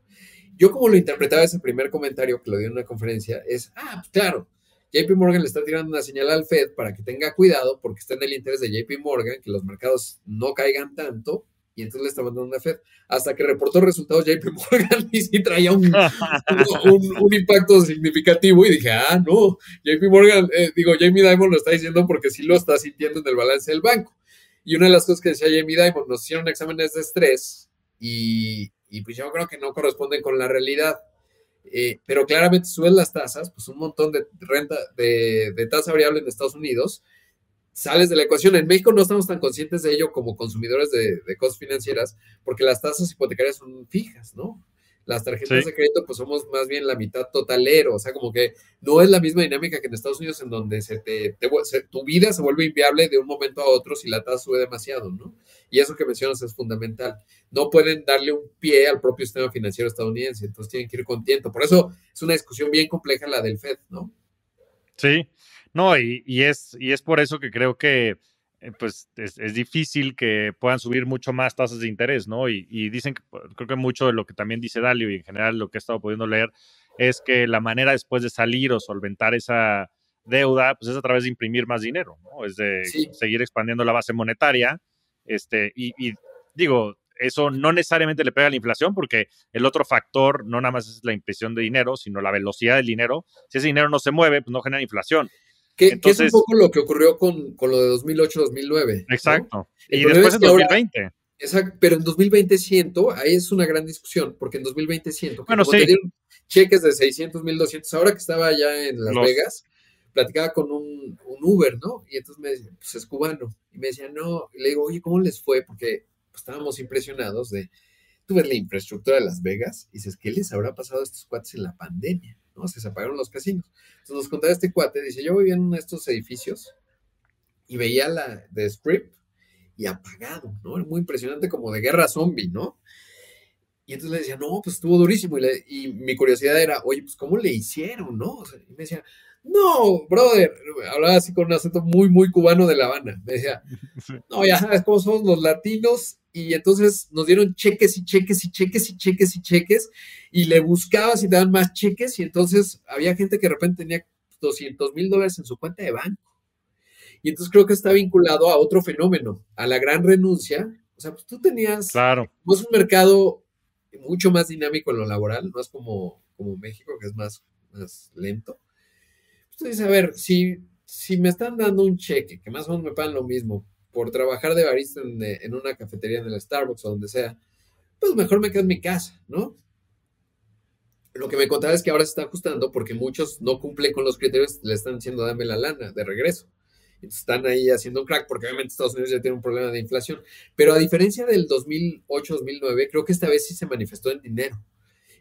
Yo como lo interpretaba ese primer comentario que lo dio en una conferencia, es, pues claro, JP Morgan le está tirando una señal al Fed para que tenga cuidado porque está en el interés de JP Morgan que los mercados no caigan tanto y entonces le está mandando una Fed. Hasta que reportó resultados JP Morgan y sí traía un impacto significativo y dije, no, JP Morgan, Jamie Dimon lo está diciendo porque sí lo está sintiendo en el balance del banco. Y una de las cosas que decía Jamie Dimon, nos hicieron exámenes de estrés y pues yo creo que no corresponden con la realidad. Pero claramente suben las tasas, pues un montón de renta, de tasa variable en Estados Unidos, sales de la ecuación. En México no estamos tan conscientes de ello como consumidores de cosas financieras, porque las tasas hipotecarias son fijas, ¿no? Las tarjetas Sí, de crédito, pues somos más bien la mitad totalero, o sea, como que no es la misma dinámica que en Estados Unidos, en donde tu vida se vuelve inviable de un momento a otro si la tasa sube demasiado, ¿no? Y eso que mencionas es fundamental. No pueden darle un pie al propio sistema financiero estadounidense, entonces tienen que ir con tiento. Por eso es una discusión bien compleja la del Fed, ¿no? sí. No, y es por eso que creo que pues es difícil que puedan subir mucho más tasas de interés, ¿no? Y dicen que creo que mucho de lo que también dice Dalio y en general lo que he estado pudiendo leer es que la manera después de salir o solventar esa deuda, pues es a través de imprimir más dinero, ¿no? Es de Sí, seguir expandiendo la base monetaria, y digo, eso no necesariamente le pega a la inflación porque el otro factor no nada más es la impresión de dinero, sino la velocidad del dinero. Si ese dinero no se mueve, pues no genera inflación. que es un Entonces, poco lo que ocurrió con lo de 2008-2009, ¿no? exacto. El Y problema después es en que ahora, 2020. pero en 2020 siento, ahí es una gran discusión, porque en 2020 siento que Bueno, como te sí, dieron cheques de 600, 1200, ahora que estaba allá en Las los, Vegas, platicaba con un Uber, ¿no? Y entonces me decía, pues es cubano. Y me decía, no, y le digo, oye, ¿cómo les fue? Porque pues, estábamos impresionados tú ves la infraestructura de Las Vegas y dices, ¿qué les habrá pasado a estos cuates en la pandemia? ¿No? Se apagaron los casinos. Entonces nos contaba este cuate, dice, yo vivía en uno de estos edificios y veía la de Strip y apagado, ¿no? Muy impresionante, como de guerra zombie, ¿no? Y entonces le decía, no, pues estuvo durísimo. Y mi curiosidad era, oye, pues ¿cómo le hicieron, no? O sea, y me decía, no, brother, hablaba así con un acento muy, muy cubano de La Habana. Me decía, Sí. no, ya sabes cómo somos los latinos. Y entonces nos dieron cheques y cheques y cheques y cheques y cheques. Y le buscabas y te daban más cheques. Y entonces había gente que de repente tenía $200,000 en su cuenta de banco. Y entonces creo que está vinculado a otro fenómeno, a la gran renuncia. O sea, pues tú tenías, Claro, pues un mercado mucho más dinámico en lo laboral, no es como México, que es más lento. Pues tú dices, a ver, si me están dando un cheque, que más o menos me pagan lo mismo, por trabajar de barista en una cafetería en el Starbucks o donde sea, pues mejor me quedo en mi casa, ¿no? Lo que me contaba es que ahora se está ajustando porque muchos no cumplen con los criterios, le están diciendo dame la lana de regreso. Entonces están ahí haciendo un crack porque obviamente Estados Unidos ya tiene un problema de inflación. Pero a diferencia del 2008-2009, creo que esta vez sí se manifestó en dinero.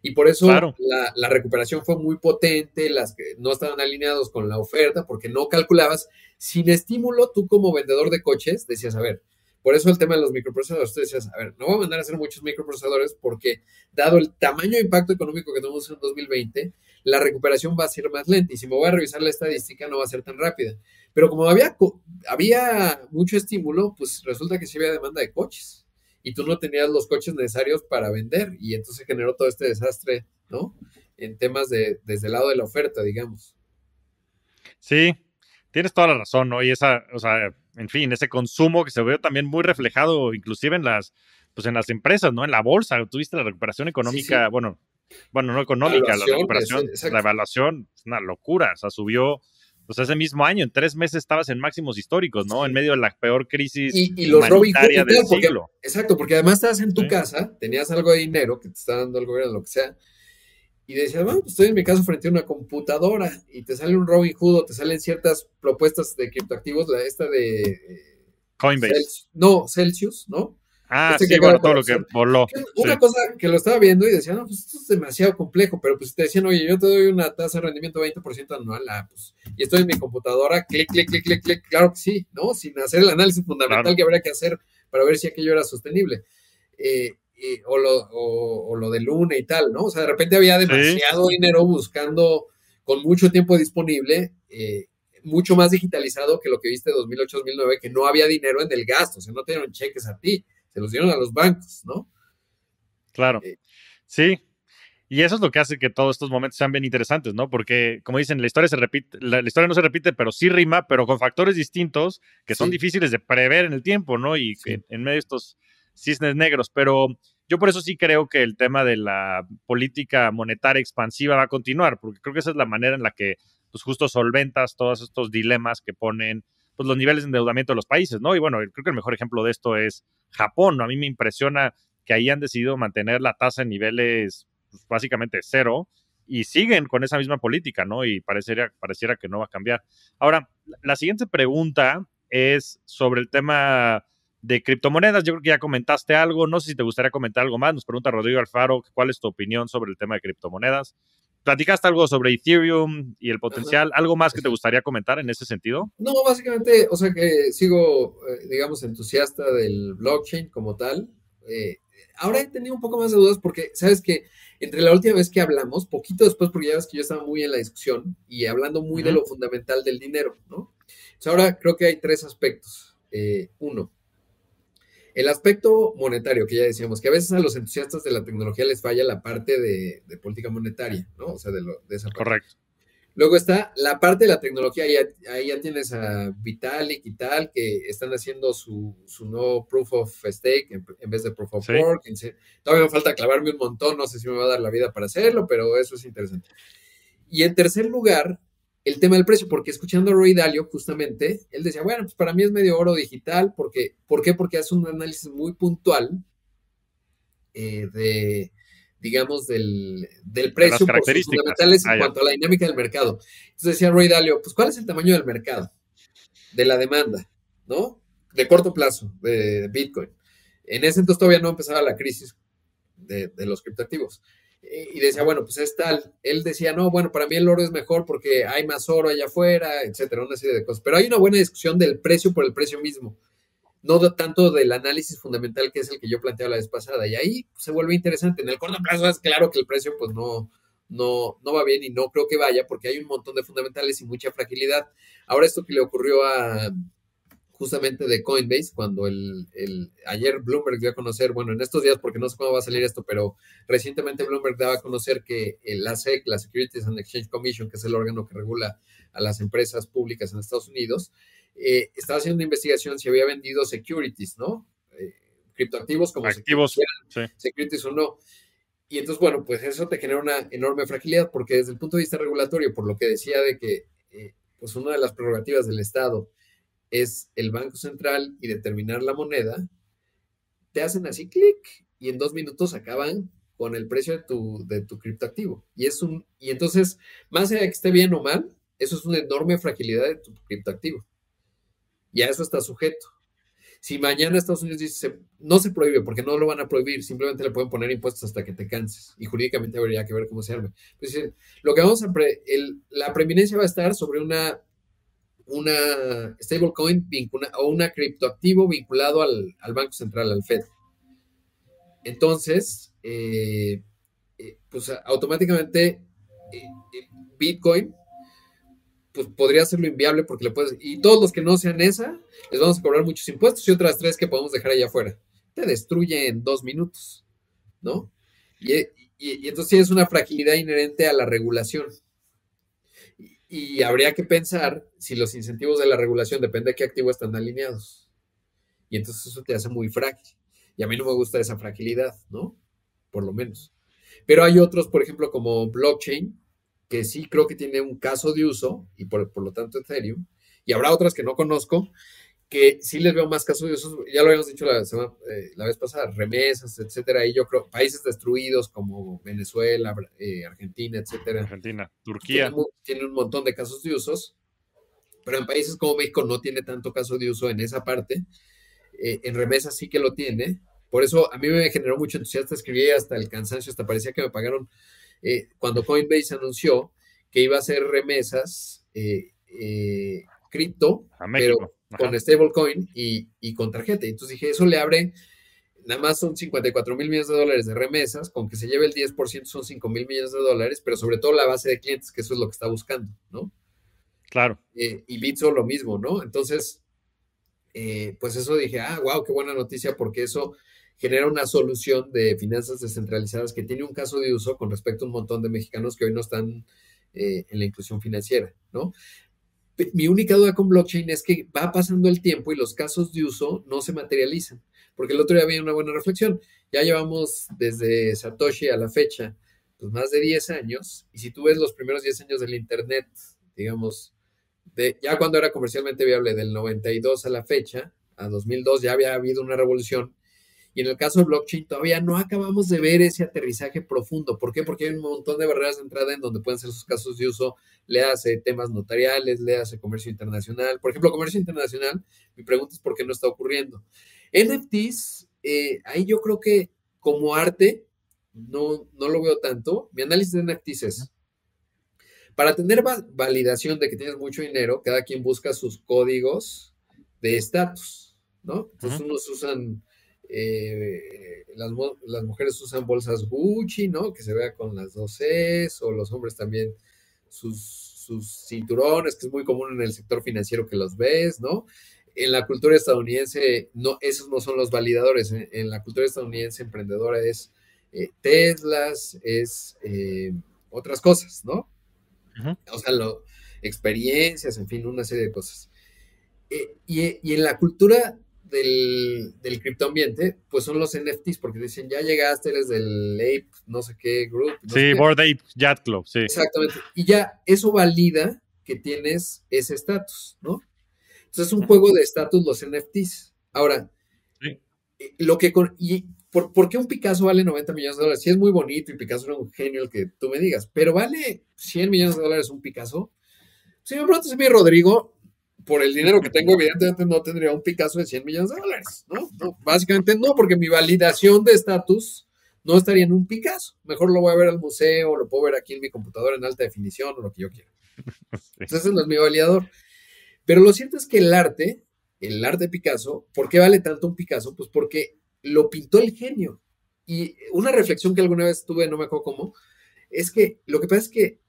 Y por eso claro. la recuperación fue muy potente, las que no estaban alineados con la oferta, porque no calculabas. Sin estímulo, tú como vendedor de coches decías, a ver, por eso el tema de los microprocesadores, tú decías, a ver, no voy a mandar a hacer muchos microprocesadores porque dado el tamaño de impacto económico que tuvimos en 2020, la recuperación va a ser más lenta y si me voy a revisar la estadística no va a ser tan rápida. Pero como había mucho estímulo, pues resulta que sí había demanda de coches y tú no tenías los coches necesarios para vender y entonces generó todo este desastre, ¿no? En temas desde el lado de la oferta, digamos. Sí, tienes toda la razón, ¿no? Y esa, o sea, en fin, ese consumo que se ve también muy reflejado inclusive en pues en las empresas, ¿no? En la bolsa, tuviste la recuperación Sí, económica, sí. bueno, no económica, la Evaluaciones, recuperación, la exacto. evaluación, es una locura, o sea, subió, pues ese mismo año, en 3 meses estabas en máximos históricos, ¿no? En Sí. medio de la peor crisis Y los Robin Hood humanitaria y del tal, porque, siglo, exacto, porque además estabas en tu ¿sí? casa, tenías algo de dinero que te está dando el gobierno, lo que sea, y decías, bueno, pues estoy en mi casa frente a una computadora y te sale un Robin Hood o te salen ciertas propuestas de criptoactivos, esta de Coinbase. No, Celsius, ¿no? Ah, Este que sí, acaba de bueno, todo lo que colapsar. voló, sí, Una cosa que lo estaba viendo y decía, no, pues esto es demasiado complejo, pero pues te decían, oye, yo te doy una tasa de rendimiento 20% anual, pues, y estoy en mi computadora, clic, clic, clic, clic, clic, claro que sí, ¿no? Sin hacer el análisis fundamental claro, que habría que hacer para ver si aquello era sostenible. O lo de Luna y tal, ¿no? O sea, de repente había sí, sí, demasiado sí, dinero buscando con mucho tiempo disponible, mucho más digitalizado que lo que viste en 2008-2009, que no había dinero en el gasto, o sea, no te dieron cheques a ti, se los dieron a los bancos, ¿no? claro, Eh, sí. Y eso es lo que hace que todos estos momentos sean bien interesantes, ¿no? Porque, como dicen, la historia se repite, la historia no se repite, pero sí rima, pero con factores distintos que son sí, difíciles de prever en el tiempo, ¿no? Y sí. en medio de estos cisnes negros. Pero yo por eso sí creo que el tema de la política monetaria expansiva va a continuar, porque creo que esa es la manera en la que, pues, justo solventas todos estos dilemas que ponen, pues, los niveles de endeudamiento de los países, ¿no? Y bueno, creo que el mejor ejemplo de esto es Japón, ¿no? A mí me impresiona que ahí han decidido mantener la tasa en niveles pues, básicamente cero y siguen con esa misma política, ¿no? Y pareciera que no va a cambiar. Ahora, la siguiente pregunta es sobre el tema de criptomonedas. Yo creo que ya comentaste algo, no sé si te gustaría comentar algo más. Nos pregunta Rodrigo Alfaro, ¿cuál es tu opinión sobre el tema de criptomonedas? ¿Platicaste algo sobre Ethereum y el Ajá. potencial? ¿Algo más que te gustaría comentar en ese sentido? No, básicamente, o sea que sigo, digamos, entusiasta del blockchain como tal. Eh, Ahora he tenido un poco más de dudas porque, sabes que entre la última vez que hablamos, poquito después, porque ya ves que yo estaba muy en la discusión y hablando muy Uh de -huh. lo fundamental del dinero, ¿no? O sea, ahora creo que hay tres aspectos. Uno, el aspecto monetario, que ya decíamos, que a veces a los entusiastas de la tecnología les falla la parte de política monetaria, ¿no? O sea, de esa parte. Correcto. Luego está la parte de la tecnología, ahí ya tienes a Vitalik y tal, que están haciendo su nuevo Proof of Stake en vez de Proof of Sí. Work. Todavía me falta clavarme un montón, no sé si me va a dar la vida para hacerlo, pero eso es interesante. Y en tercer lugar, el tema del precio, porque escuchando a Roy Dalio, justamente, él decía, bueno, pues para mí es medio oro digital, ¿por qué? Porque hace un análisis muy puntual de, digamos, del De las precio por sus características. fundamentales en Ah, ya. cuanto a la dinámica del mercado. Entonces decía Roy Dalio, pues ¿cuál es el tamaño del mercado? De la demanda, ¿no? De corto plazo, de Bitcoin. En ese entonces todavía no empezaba la crisis de los criptoactivos. Y decía, bueno, pues es tal. Él decía, no, bueno, para mí el oro es mejor porque hay más oro allá afuera, etcétera, una serie de cosas. Pero hay una buena discusión del precio por el precio mismo, no tanto del análisis fundamental que es el que yo planteaba la vez pasada. Y ahí pues, se vuelve interesante. En el corto plazo es claro que el precio pues no va bien y no creo que vaya porque hay un montón de fundamentales y mucha fragilidad. Ahora esto que le ocurrió a justamente de Coinbase, cuando ayer Bloomberg dio a conocer, bueno, en estos días, porque no sé cómo va a salir esto, pero recientemente Bloomberg daba a conocer que la SEC, la Securities and Exchange Commission, que es el órgano que regula a las empresas públicas en Estados Unidos, estaba haciendo una investigación si había vendido securities, ¿no? Criptoactivos como activos, sí. securities o no. Y entonces, bueno, pues eso te genera una enorme fragilidad, porque desde el punto de vista regulatorio, por lo que decía de que, pues una de las prerrogativas del Estado es el Banco Central y determinar la moneda, te hacen así clic y en 2 minutos acaban con el precio de tu criptoactivo. Y entonces, más allá de que esté bien o mal, eso es una enorme fragilidad de tu criptoactivo. Y a eso está sujeto. Si mañana Estados Unidos dice, no se prohíbe, porque no lo van a prohibir, simplemente le pueden poner impuestos hasta que te canses. Y jurídicamente habría que ver cómo se arme. Pues, lo que vamos a, la preeminencia va a estar sobre una stablecoin o una criptoactivo vinculado al Banco Central, al Fed. Entonces, pues automáticamente Bitcoin pues podría hacerlo inviable porque le puedes, y todos los que no sean esa, les vamos a cobrar muchos impuestos y otras 3 que podemos dejar allá afuera. Te destruye en 2 minutos, ¿no? Y entonces sí es una fragilidad inherente a la regulación. Y habría que pensar si los incentivos de la regulación depende de qué activo están alineados. Y entonces eso te hace muy frágil. Y a mí no me gusta esa fragilidad, ¿no? Por lo menos. Pero hay otros, por ejemplo, como blockchain, que sí creo que tiene un caso de uso, y por lo tanto Ethereum. Y habrá otras que no conozco, que sí les veo más casos de uso. Ya lo habíamos dicho la vez pasada, remesas, etcétera. Y yo creo, países destruidos como Venezuela, Argentina, etcétera. Argentina, Turquía. Tienen un montón de casos de usos, pero en países como México no tiene tanto caso de uso en esa parte. En remesas sí que lo tiene. Por eso a mí me generó mucho entusiasmo, escribí hasta el cansancio, hasta parecía que me pagaron cuando Coinbase anunció que iba a hacer remesas cripto, pero con stablecoin y con tarjeta. Entonces dije, eso le abre, nada más son 54 mil millones de dólares de remesas, con que se lleve el 10% son 5 mil millones de dólares, pero sobre todo la base de clientes, que eso es lo que está buscando, ¿no? Claro. Y Bitso lo mismo, ¿no? Entonces, pues eso dije, wow, qué buena noticia, porque eso genera una solución de finanzas descentralizadas que tiene un caso de uso con respecto a un montón de mexicanos que hoy no están en la inclusión financiera, ¿no? Mi única duda con blockchain es que va pasando el tiempo y los casos de uso no se materializan, porque el otro día había una buena reflexión. Ya llevamos desde Satoshi a la fecha, pues más de 10 años, y si tú ves los primeros 10 años del Internet, digamos, ya cuando era comercialmente viable, del 92 a la fecha, a 2002, ya había habido una revolución. Y en el caso de blockchain todavía no acabamos de ver ese aterrizaje profundo. ¿Por qué? Porque hay un montón de barreras de entrada en donde pueden ser sus casos de uso. Le hace temas notariales, le hace comercio internacional. Por ejemplo, comercio internacional, mi pregunta es por qué no está ocurriendo. NFTs, ahí yo creo que como arte no lo veo tanto. Mi análisis de NFTs es, para tener validación de que tienes mucho dinero, cada quien busca sus códigos de estatus, ¿no? Entonces unos usan... las mujeres usan bolsas Gucci, ¿no? Que se vea con las 2 Cs, o los hombres también sus cinturones, que es muy común en el sector financiero que los ves, ¿no? En la cultura estadounidense, no, esos no son los validadores. En la cultura estadounidense emprendedora es Teslas, es otras cosas, ¿no? O sea, experiencias, en fin, una serie de cosas. Y en la cultura del criptoambiente, pues son los NFTs, porque dicen, ya llegaste, eres del Ape, no sé qué group. No sí, Bored Ape Yacht Club, sí. Exactamente. Y ya eso valida que tienes ese estatus, ¿no? Entonces es un juego de estatus los NFTs. Ahora, sí. ¿Por qué un Picasso vale 90 millones de dólares? Sí, es muy bonito y Picasso era un genio, el que tú me digas, pero ¿vale 100 millones de dólares un Picasso? Si me preguntas a mí, Rodrigo, por el dinero que tengo, evidentemente no tendría un Picasso de 100 millones de dólares, ¿no? Básicamente no, porque mi validación de estatus no estaría en un Picasso. Mejor lo voy a ver al museo, lo puedo ver aquí en mi computadora en alta definición o lo que yo quiera. Sí. Entonces, ese no es mi validador. Pero lo cierto es que el arte de Picasso, ¿por qué vale tanto un Picasso? Pues porque lo pintó el genio. Y una reflexión que alguna vez tuve, no me acuerdo cómo, es que lo que pasa es que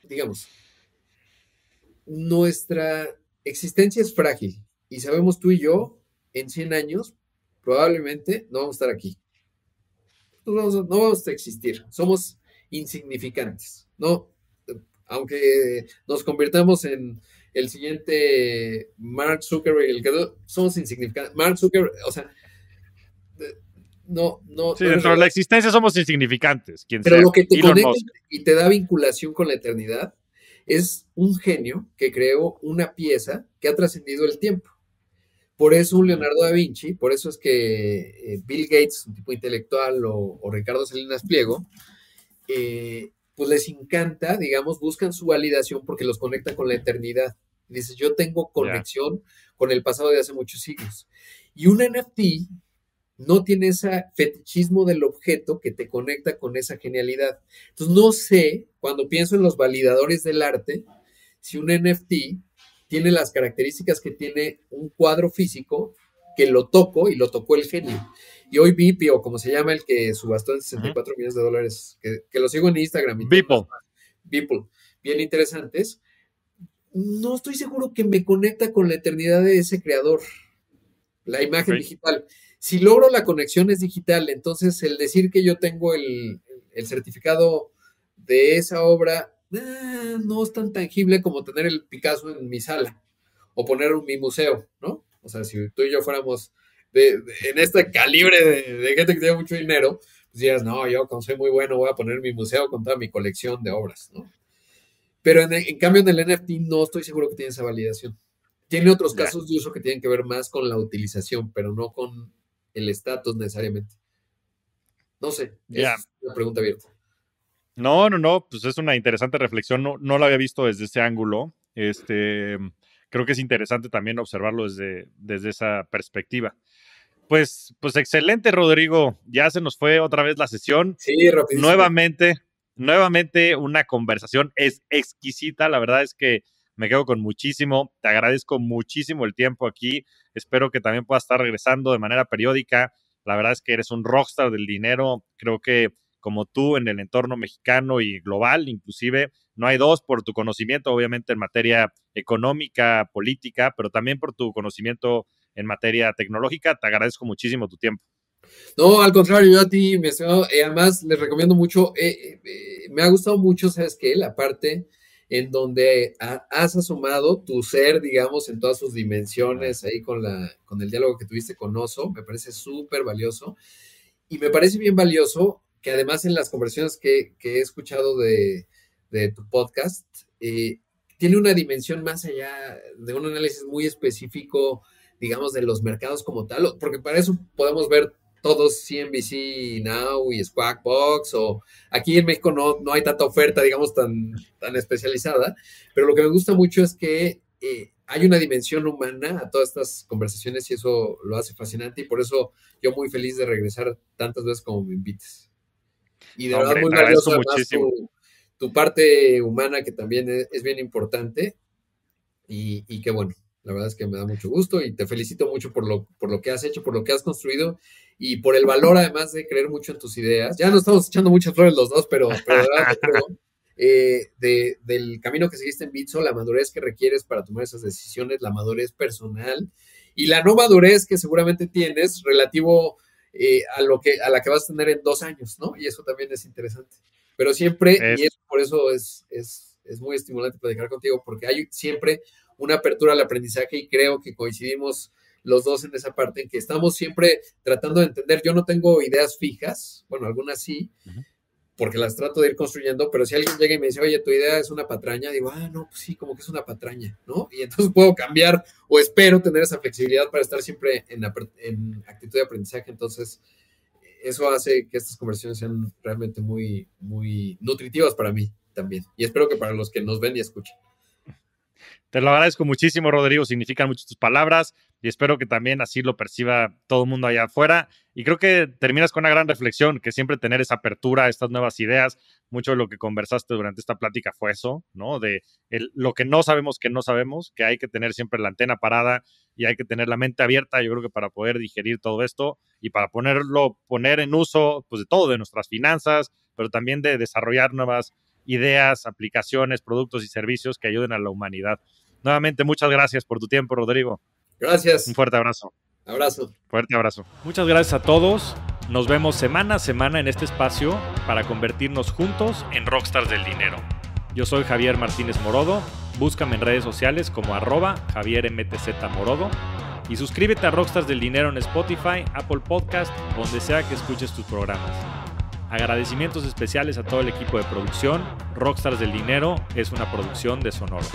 digamos, nuestra existencia es frágil y sabemos tú y yo, en 100 años, probablemente no vamos a estar aquí. No vamos a existir. Somos insignificantes. No, aunque nos convirtamos en el siguiente Mark Zuckerberg, somos insignificantes. Mark Zuckerberg, o sea, Sí, no es dentro de la relevante. existencia somos insignificantes, quien Pero sea. lo que te Elon conecta Musk. y te da vinculación con la eternidad es un genio que creó una pieza que ha trascendido el tiempo. Por eso un Ujú. Leonardo da Vinci, por eso es que Bill Gates, un tipo intelectual, o Ricardo Salinas Pliego, pues les encanta, digamos, buscan su validación porque los conecta con la eternidad. Dices, yo tengo Ya. conexión con el pasado de hace muchos siglos. Y un NFT no tiene ese fetichismo del objeto que te conecta con esa genialidad. Entonces, no sé, cuando pienso en los validadores del arte, si un NFT tiene las características que tiene un cuadro físico, que lo toco y lo tocó el genio. Y hoy Vipi, o como se llama el que subastó en Ujú. 64 millones de dólares, que lo sigo en Instagram y tiene unos Beeple. Beeple bien interesantes, no estoy seguro que me conecta con la eternidad de ese creador, la Ok. imagen digital. Si logro la conexión es digital, entonces el decir que yo tengo el certificado de esa obra no es tan tangible como tener el Picasso en mi sala o poner en mi museo, ¿no? O sea, si tú y yo fuéramos en este calibre de gente que tiene mucho dinero, pues dirías, no, yo como soy muy bueno voy a poner mi museo con toda mi colección de obras, ¿no? Pero en cambio en el NFT no estoy seguro que tiene esa validación. Tiene otros Ya. casos de uso que tienen que ver más con la utilización, pero no con el estatus necesariamente. No sé, Ya. es una pregunta abierta. No, pues es una interesante reflexión. No lo había visto desde ese ángulo. Creo que es interesante también observarlo desde esa perspectiva. Pues excelente, Rodrigo. Ya se nos fue otra vez la sesión. Sí, rapidísimo. Nuevamente, nuevamente una conversación es exquisita. La verdad es que me quedo con muchísimo. Te agradezco muchísimo el tiempo aquí. Espero que también puedas estar regresando de manera periódica. La verdad es que eres un rockstar del dinero. Creo que como tú en el entorno mexicano y global, inclusive, no hay dos por tu conocimiento, obviamente en materia económica, política, pero también por tu conocimiento en materia tecnológica. Te agradezco muchísimo tu tiempo. No, al contrario, yo a ti, me además les recomiendo mucho, me ha gustado mucho, ¿sabes qué? La parte en donde has asomado tu ser, digamos, en todas sus dimensiones, ahí con el diálogo que tuviste con Oso, me parece súper valioso. Y me parece bien valioso que además en las conversaciones que he escuchado de tu podcast, tiene una dimensión más allá de un análisis muy específico, digamos, de los mercados como tal, porque para eso podemos ver todos CNBC Now y Squawk Box, o aquí en México no hay tanta oferta, digamos, tan especializada, pero lo que me gusta mucho es que hay una dimensión humana a todas estas conversaciones y eso lo hace fascinante y por eso yo muy feliz de regresar tantas veces como me invites. Y de No, verdad hombre, muy te agradezco valioso además muchísimo. tu parte humana que también es bien importante y qué bueno. La verdad es que me da mucho gusto y te felicito mucho por lo que has hecho, por lo que has construido y por el valor además de creer mucho en tus ideas. Ya nos estamos echando muchas flores los dos, pero de verdad te creo del camino que seguiste en Bitso, la madurez que requieres para tomar esas decisiones, la madurez personal y la no madurez que seguramente tienes relativo a la que vas a tener en 2 años, ¿no? Y eso también es interesante. Pero siempre, y Es, eso por eso es muy estimulante platicar contigo, porque hay siempre una apertura al aprendizaje y creo que coincidimos los dos en esa parte, en que estamos siempre tratando de entender. Yo no tengo ideas fijas, bueno, algunas sí, porque las trato de ir construyendo, pero si alguien llega y me dice, oye, tu idea es una patraña, digo, no, pues sí, como que es una patraña, ¿no? Y entonces puedo cambiar o espero tener esa flexibilidad para estar siempre en actitud de aprendizaje. Entonces, eso hace que estas conversaciones sean realmente muy, muy nutritivas para mí también. Y espero que para los que nos ven y escuchan. Te lo agradezco muchísimo, Rodrigo. Significan mucho tus palabras. y espero que también así lo perciba todo el mundo allá afuera. Y creo que terminas con una gran reflexión, que siempre tener esa apertura a estas nuevas ideas. Mucho de lo que conversaste durante esta plática fue eso, ¿no? De lo que no sabemos, que hay que tener siempre la antena parada y hay que tener la mente abierta, yo creo que para poder digerir todo esto y para poner en uso, pues, de todo, de nuestras finanzas, pero también de desarrollar nuevas ideas, aplicaciones, productos y servicios que ayuden a la humanidad. Nuevamente, muchas gracias por tu tiempo, Rodrigo. Gracias. Un fuerte abrazo. Abrazo. Fuerte abrazo. Muchas gracias a todos. Nos vemos semana a semana en este espacio para convertirnos juntos en rockstars del dinero. Yo soy Javier Martínez Morodo. Búscame en redes sociales como @JavierMTZMorodo y suscríbete a Rockstars del Dinero en Spotify, Apple Podcast, donde sea que escuches tus programas. Agradecimientos especiales a todo el equipo de producción. Rockstars del Dinero es una producción de Sonoro.